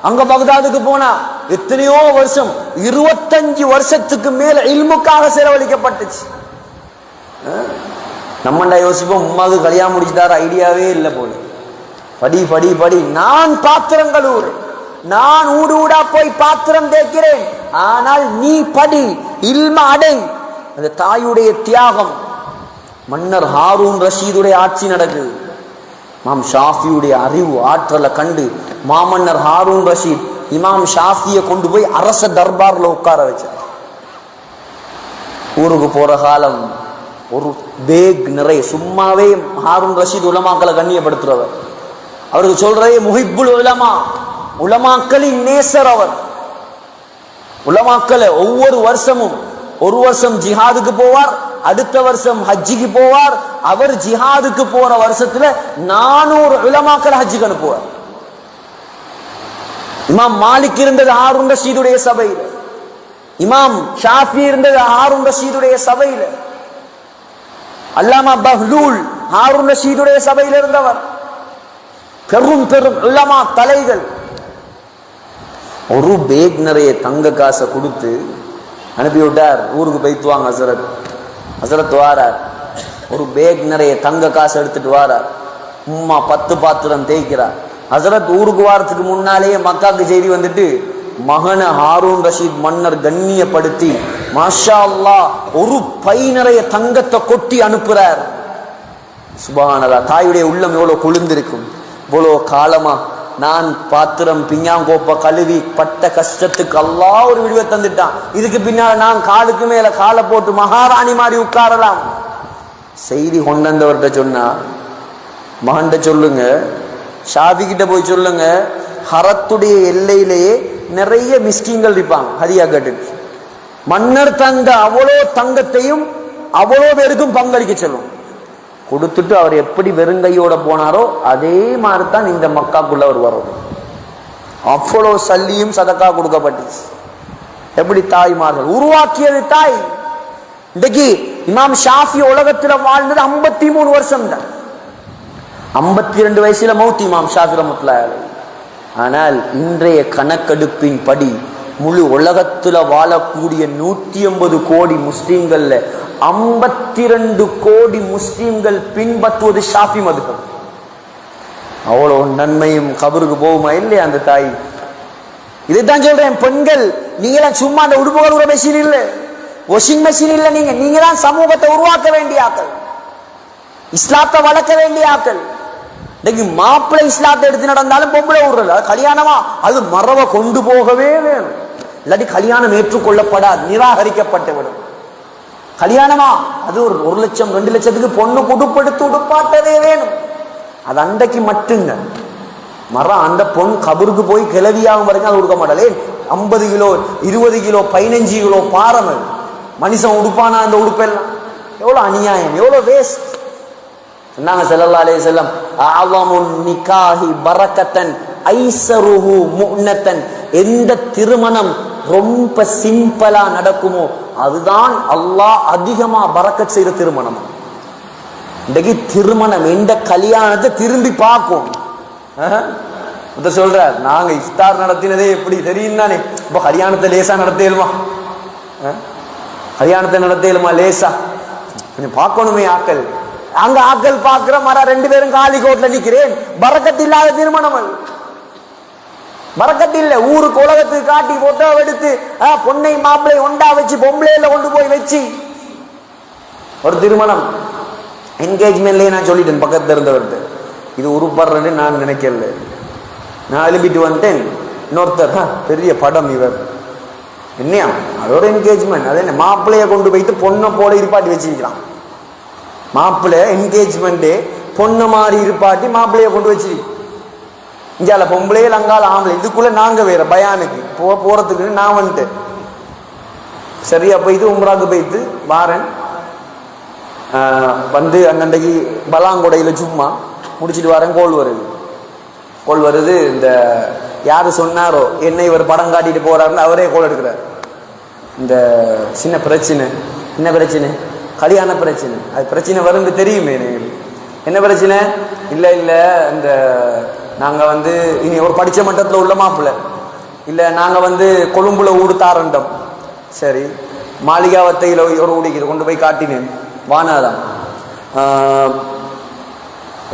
அங்க பக்தாதுக்கு போனா எத்தனையோ வருஷம், 25 வருஷத்துக்கு மேல இல்முக்காக செலவழிக்கப்பட்டுச்சு. நம்மண்டா யோசிப்போம், உமாவுக்கு கல்யாணம் முடிச்சுட்டாரு, ஐடியாவே இல்லை போல. படி படி படி. நான் பாத்திரம் கழுவுறேன், நான் ஊடா போய் பாத்திரம் தேய்க்கிறேன், ஆனால் நீ படி, இல்ம அடை. அந்த தாயுடைய தியாகம். மன்னர் ஹாரூன் ரஷீதுடைய ஆட்சி நடக்குது. இமாம் ஷாஃபியுடைய அறிவு ஆற்றலை கண்டு மாமன்னர் ஹாரூன் ரஷீத் இமாம் ஷாஃபியை கொண்டு போய் அரச தர்பார்ல உட்கார வச்சார். ஊருக்கு போற காலம் ஒரு பேக் நிறைய, சும்மாவே ஹாரூன் ரஷீத் உலமாக்களை கண்ணியப்படுத்துறவர். அவருக்கு சொல்றதே முஹிப்புல் உலமா, உலமாக்களின் நேசர் அவர். உலமாக்களை ஒவ்வொரு வருஷமும், ஒரு வருஷம் ஜிஹாதுக்கு போவார், அடுத்த வருஷம் ஹஜ்ஜிக்கு போவார். அவர் ஜிஹாதுக்கு போற வருஷத்துல 400 உலமாக்கள் ஹஜ்ஜிக்கு அனுப்புவார். இமாம் மாலிக் இருந்தது ஹாரூன் ரஷீதுடைய சபையில, இமாம் ஷாஃபி இருந்தது ஹாரூன் ரஷீதுடைய சபையில. அல்லாமா பஹ்லூல் ஹாரூன் ரஷீதுடைய சபையில் இருந்தவர். பெரும் பெரும் உலமா தலைகள் ஒரு பேக் நிறைய தங்க காசை கொடுத்து அனுப்பி விட்டார். ஊருக்கு போய்த்து வாங்க ஹசரத். ஹசரத் வாரார், ஒரு பேக் நிறைய தங்க காசு எடுத்துட்டு வாரார். உம்மா 10 பாத்திரம் தேய்க்கிறார். ஹசரத் ஊருக்கு வாரத்துக்கு முன்னாலேயே மக்காக்கு செய்தி வந்துட்டு மகன ஹாரூன் ரஷீத் மன்னர் கண்ணியப்படுத்தி மாஷா அல்லாஹ் ஒரு பை நிறைய தங்கத்தை கொட்டி அனுப்புறார். சுப்ஹானல்லாஹ், தாயுடைய உள்ளம் எவ்வளவு குளிர்ந்திருக்கும். இவ்வளோ காலமா நான் பாத்திரம் பிஞ்ஞாங்கோப்ப கழுவி பட்ட கஷ்டத்துக்கு அல்லாஹ் ஒரு விடுவை தந்துட்டான். இதுக்கு பின்னால நான் காலுக்கு மேல காலை போட்டு மகாராணி மாதிரி உட்காரலாம். செய்தி கொண்டவர்கிட்ட சொன்னா, மகன்கிட்ட சொல்லுங்க, ஷாஃபி கிட்ட போய் சொல்லுங்க, ஹரத்துடைய எல்லையிலேயே நிறைய மிஸ்கிங்கள் இருப்பாங்க ஹரியா கேட்டு. மன்னர் தங்க அவ்வளோ தங்கத்தையும் அவ்வளோ பேருக்கும் பங்களிக்க சொல்லும். கொடுத்துட்டு அவர் எப்படி வெறுங்கையோட போனாரோ அதே மாதிரி தான் இந்த மக்காக்குள்ள அவர் வரும். அவ்வளோ சல்லியும் சதக்கா கொடுக்கப்பட்டுச்சு. எப்படி தாய்மார்கள் உருவாக்கியது தாய். இன்றைக்கு இமாம் ஷாஃபி உலகத்துல வாழ்ந்தது 53 வருஷம் தான். 52 வயசுல மௌத் இமாம் ஷாஃபி ரஹ்மத்துல்லாஹி அலைஹி. ஆனால் இன்றைய கணக்கெடுப்பின் படி முழு உலகத்துல வாழக்கூடிய 180 கோடி முஸ்லிம்கள்ல 52 கோடி முஸ்லிம்கள் பின்பற்றுவது ஷாஃபி மதுஹப். அவ்வளவு நன்மையும் கபருக்கு போகுமா இல்லையா அந்த தாய்? இதைத்தான் சொல்றேன், பெண்கள் நீங்க சும்மா அந்த உடுப்புகள் ஒரு மெஷின் இல்ல, வாஷிங் மெஷின் இல்ல, நீங்க தான் சமூகத்தை உருவாக்க வேண்டிய ஆக்கள், இஸ்லாத்தை வளர்க்க வேண்டிய ஆக்கள். இன்னைக்கு மாப்பிள்ளை இஸ்லாத்தை எடுத்து நடந்தாலும் பொம்பளை ஊர்ல கல்யாணமா அது மரவை கொண்டு போகவே வேணும். இல்லாட்டி கல்யாணம் ஏற்றுக்கொள்ளப்படாது, நிராகரிக்கப்பட்டு விடும். கல்யாணமா அது ஒரு 1 லட்சம் 2 லட்சத்துக்கு பொண்ணு உடுப்படுத்து உடுப்பாட்டதே வேணும். அது அன்றைக்கு மட்டுங்க. மரம் அந்த பொண்ணு கபருக்கு போய் கிளவியாகும் வரைக்கும் அது கொடுக்க மாட்டாளே. 50 கிலோ 20 கிலோ 15 கிலோ பாரம் மனுஷன் உடுப்பானா அந்த உடுப்பெல்லாம் எவ்வளவு அநியாயம், எவ்வளவு வேஸ்ட். சொன்னாங்க ஸல்லல்லாஹு அலைஹி வஸல்லம், அஅலமுன் நிகாஹி பரக்கத்தன் ஐஸருஹு முஅனத்தன். எந்த திருமணம் ரொம்ப சிம்பிளா நடக்குமோ அதுதான் அல்லாஹ் அதிகமா பரக்கத் செய்யற திருமணம். இன்றைக்கு திருமணம் எந்த கல்யாணத்தை திரும்பி பார்க்கும். சொல்றார், நாங்க இஃப்தார் நடத்தினதே எப்படி தெரியும் தானே. இப்ப கல்யாணத்தை லேசா நடத்தேலுமா? கல்யாணத்தை நடத்தேலுமா லேசா? கொஞ்சம் பார்க்கணுமே ஆக்கள். அங்க ஆக்கள் பார்க்கிற மர 2 பேரும் காலி கோட்ல நிக்கிறேன். பரக்கத்து இல்லாத திருமணம் அது. பரக்கத்து இல்ல. ஊருக்கு உலகத்துக்கு காட்டி போட்டோ எடுத்து பொண்ணை மாப்பிள்ளை ஒண்டா வச்சு பொம்பளையில கொண்டு போய் வச்சு ஒரு திருமணம். என்கேஜ்மெண்ட்லயே நான் சொல்லிட்டேன் பக்கத்துல இருந்தவர்கிட்ட, இது உருப்படுறேன்னு நான் நினைக்கல. நான் எழுப்பிட்டு வந்துட்டேன். இன்னொருத்தர், பெரிய படம் இவர் என்னையா அதோட என்கேஜ்மெண்ட், அது என்ன மாப்பிள்ளைய கொண்டு போயிட்டு பொண்ணை போல இருப்பாட்டி வச்சிருக்கிறான். மாப்பிள்ளை என்கேஜ்மெண்ட் பொண்ணு மாதிரி இருப்பாட்டி மாப்பிள்ளைய கொண்டு வச்சிருக்கு. இங்கால பொம்பளையே அங்கால ஆம்பளை. இதுக்குள்ள நாங்க வேற பயானுக்கு போறதுக்கு நான் வந்துட்டேன். சரியா போயிட்டு உம்ராக்கு போயிட்டு வாரன் வந்து அன்னைக்கு பலாங்கொடையில சும்மா முடிச்சுட்டு வரேன். கோல் வருது. இந்த யாரு சொன்னாரோ என்ன இவர் படம் காட்டிட்டு போறாருன்னு அவரே கோல் எடுக்கிறார். இந்த சின்ன பிரச்சனை, என்ன பிரச்சனை? கல்யாண பிரச்சனை. அது பிரச்சனை வரும்னு தெரியுமே. என்ன பிரச்சனை? இல்ல இந்த நாங்க வந்து இனி ஒரு படிச்ச மட்டத்துல உள்ள மாப்பிள்ள இல்ல, நாங்க வந்து கொழும்புல ஊடு தாரண்டம். சரி, மாளிகாவத்தையில ஒரு ஊடிக்குது கொண்டு போய் காட்டினேன். வானாதான்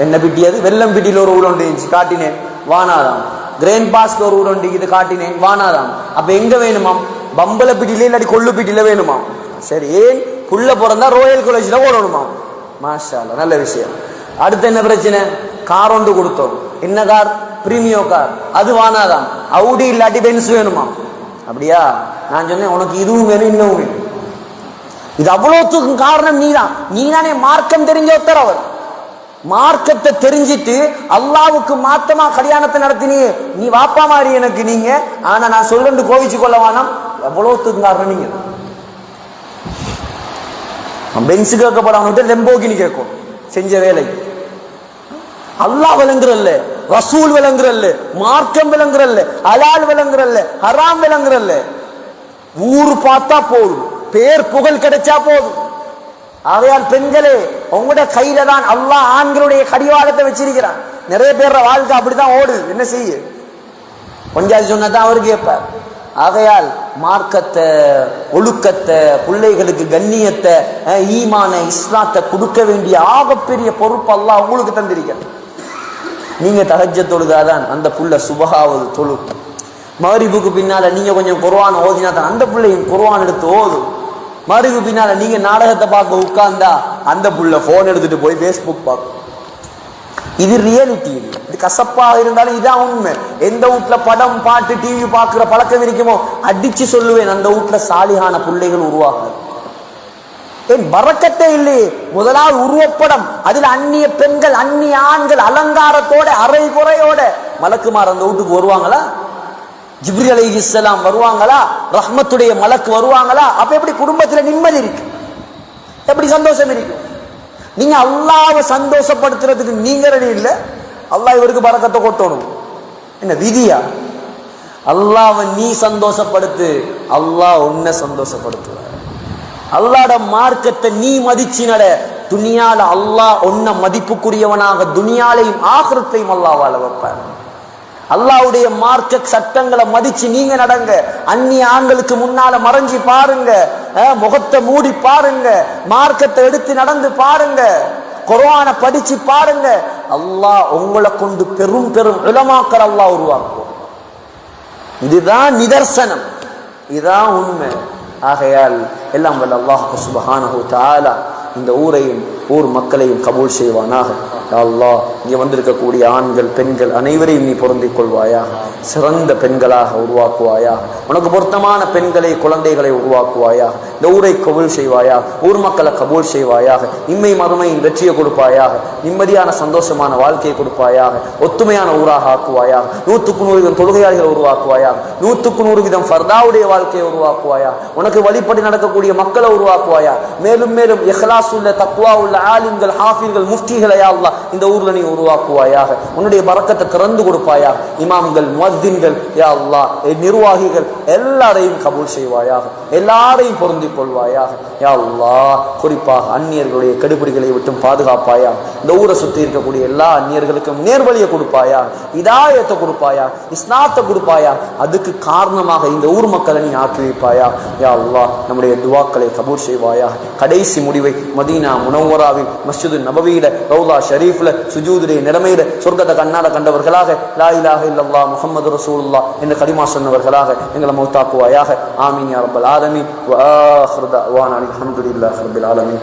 என்ன பிட்டி, அது வெள்ளம் பிட்டியில ஒரு ஊடு ஒன்று காட்டினேன். வானாதான் கிரேன் பாஸ்ல ஒரு ஊடு ஒன்று காட்டினேன். வானாதான். அப்ப எங்க வேணுமாம்? பம்பல பிட்டியில இல்லாட்டி கொள்ளு பிட்டியில வேணுமாம். சரி, ஏன் புள்ள பிறந்தா ரோயல் காலேஜ்ல ஓடணுமா? மாஷா அல்லாஹ், நல்ல விஷயம். அடுத்து என்ன பிரச்சனை? கார் ஒன்று கொடுத்தோம். என்ன கார்? Premio car. அது வானாதான். அவுடி இல்லாட்டி பென்ஸ் வேணுமா? அப்படியா? நான் சொன்னேன், உனக்கு இதுவும் வேணும் இன்னும் வேணும். இது அவ்வளவுத்துக்கும் காரணம் நீதானே மார்க்கம் தெரிஞ்ச ஒருத்தர். அவர் மார்க்கத்தை தெரிஞ்சிட்டு அல்லாவுக்கு மாத்தமா கல்யாணத்தை நடத்தினியே, நீ வாப்பா மாதிரி எனக்கு நீங்க. ஆனா நான் சொல்ல கோவிச்சு கொள்ள வேணாம். எவ்வளவுத்துக்கும் காரணம் நீங்க. பென்ஸ் கேட்கப்படாம லெம்போகினி கேட்கும் செஞ்ச வேலை. அல்லாஹ் விளங்குறல்ல, ரசூல் விளங்குறல்ல, மார்க்கம் விளங்குறல்ல, ஹலால் விளங்குறல்ல, ஹராம் விளங்குறல்ல. ஊரு பார்த்தா போதும், பேர் புகழ் கிடைச்சா போதும். ஆகையால் பெண்களே, உங்களோட கையில தான் அல்லாஹ் ஆண்களுடைய கடிவாளத்தை வச்சிருக்கிறான். நிறைய பேர் வாழ்க்கை அப்படித்தான் ஓடுது. என்ன செய்ய? கொஞ்சம் சொன்னதான் அவரு கேட்பார். ஆகையால் மார்க்கத்தை, ஒழுக்கத்தை, பிள்ளைகளுக்கு கண்ணியத்தை, ஈமான, இஸ்லாத்தை கொடுக்க வேண்டிய ஆகப்பெரிய பொறுப்பு அல்லாஹ் உங்களுக்கு தந்திருக்கிறான். நீங்க தஹஜ்ஜத் தொழுதாதான் அந்த புள்ள சுபஹாவது தொழு. மகரிபுக்கு பின்னால நீங்க கொஞ்சம் குர்ஆன் ஓதினா தான் அந்த பிள்ளையும் குர்ஆன் எடுத்து ஓதும். மகரிபு பின்னால நீங்க நாடகத்தை பார்க்க உட்கார்ந்தா அந்த புள்ள போன் எடுத்துட்டு போய் ஃபேஸ்புக் பார்க்கும். இது ரியாலிட்டி. இது கசப்பா இருந்தாலும் இதான் உண்மை. எந்த வீட்டுல படம், பாட்டு, டிவி பார்க்கிற பழக்கம் இருக்குமோ அடிச்சு சொல்லுவேன், அந்த வீட்டுல சாலிகான பிள்ளைகள் உருவாகாது. ஏன் பரக்கத்தே இல்லையே. முதலாவது உருவப்படம், அதுல அந்நிய பெண்கள், அந்நிய ஆண்கள் அலங்காரத்தோட அரை குறையோட மலக்குமார் அந்த வீட்டுக்கு வருவாங்களா? ஜிப்ரீல் அலைஹிஸ்ஸலாம் வருவாங்களா? ரஹ்மத்துடைய மலக்கு வருவாங்களா? அப்ப எப்படி குடும்பத்துல நிம்மதி இருக்கு? எப்படி சந்தோஷம் இருக்கும்? நீங்க அல்லாஹ்வை சந்தோஷப்படுத்துறதுக்கு நீங்க ரெடி இல்ல. அல்லாஹ் இவருக்கு பரக்கத்தை கொட்டணும். என்ன விதியா? அல்லாஹ்வை நீ சந்தோஷப்படுத்து, அல்லாஹ் உன்னை சந்தோஷப்படுத்துவார். அல்லாஹ்ட மார்க்கத்தை நீ மதிச்சு நட, துனியால அல்லாஹ் உன்னை மதிப்புக்குரியவனாக துனியாலையும் ஆகிரத்தையும் அல்லாஹ் வாழ வைப்பார். அல்லாஹ்வுடைய மார்க்க சட்டங்களை மதிச்சு நீங்க நடங்க. அந்நிய ஆண்களுக்கு முன்னால மறைஞ்சி பாருங்க, முகத்தை மூடி பாருங்க, மார்க்கத்தை எடுத்து நடந்து பாருங்க, குர்ஆனை படிச்சு பாருங்க. அல்லாஹ் உங்களை கொண்டு பெரும் பெரும் உலமாக்கள் அல்லாஹ் உருவாக்குவோம். இதுதான் நிதர்சனம், இதுதான் உண்மை. ஆகையால் எல்லாம் வல்ல அல்லாஹ் சுப்ஹானஹு வ தஆலா இந்த ஊரையும் ஊர் மக்களையும் கபூல் செய்வானாக. அல்லாஹ் இங்கே வந்திருக்கக்கூடிய ஆண்கள், பெண்கள் அனைவரையும் நீ பொருந்திக் கொள்வாயாக. சிறந்த பெண்களாக உருவாக்குவாயாக. உனக்கு பொருத்தமான பெண்களை, குழந்தைகளை உருவாக்குவாயாக. இந்த ஊரை கபூல் செய்வாயாக. ஊர் மக்களை கபூல் செய்வாயாக. இம்மை மறுமையின் வெற்றியை கொடுப்பாயாக. நிம்மதியான சந்தோஷமான வாழ்க்கையை கொடுப்பாயாக. ஒத்துமையான ஊராக ஆக்குவாயாக. 100% தொழுகையாளிகளை உருவாக்குவாயாக. 100% ஃபர்தாவுடைய வாழ்க்கையை உருவாக்குவாயாக. உனக்கு வழிபடி நடக்கக்கூடிய மக்களை உருவாக்குவாயா. மேலும் மேலும் இஹ்லாஸ் உள்ள, தக்வா உள்ள ஆலிம்கள், ஹாஃபிர்கள், முஃப்திகளை யா அல்லாஹ் இந்த ஊர்ல நீ உருவாக்குவாயாக. உன்னுடைய பரக்கத்தை திறந்து கொடுப்பாயாக. இமாம்கள், முஅத்தின்கள், யா அல்லாஹ் நிர்வாகிகள் எல்லாரையும் கபூல் செய்வாயாக. எல்லாரையும் பொருந்திக் கொள்வாயாக. யா அல்லாஹ் குறிப்பாக அந்நியர்களுடைய கெடுபிடிகளை விட்டும் பாதுகாப்பாயா. இந்த ஊரை சுற்றி இருக்கக்கூடிய எல்லா அந்நியர்களுக்கும் நேர்வழியை கொடுப்பாயா, இதாயத்தை கொடுப்பாயா, இஸ்லாத்தை கொடுப்பாயா. அதுக்கு காரணமாக இந்த ஊர் மக்களை நீ ஆக்கி வைப்பாயா. யா அல்லாஹ் நம்முடைய துவாக்களை கபூல் செய்வாயா. கடைசி முடிவை மதீனா முனவ்வராவில் மஸ்ஜிது நபவியில ரௌலா ஷரீஃப்ல சுஜூதுடைய நிலைமையில சொர்க்கத்தை கண்ணால கண்டவர்களாக, லா இலாஹ இல்லல்லாஹ் முஹம்மது ரசூலுல்லாஹ் என்று கலிமா சொன்னவர்களாக எங்களை மௌத்தாக்குவாயாக. ஆமீன் யா ரப்பல் ஆலமீன். வ ஆகிரு தஅவானா அல்ஹம்துலில்லாஹி ரப்பில் ஆலமீன்.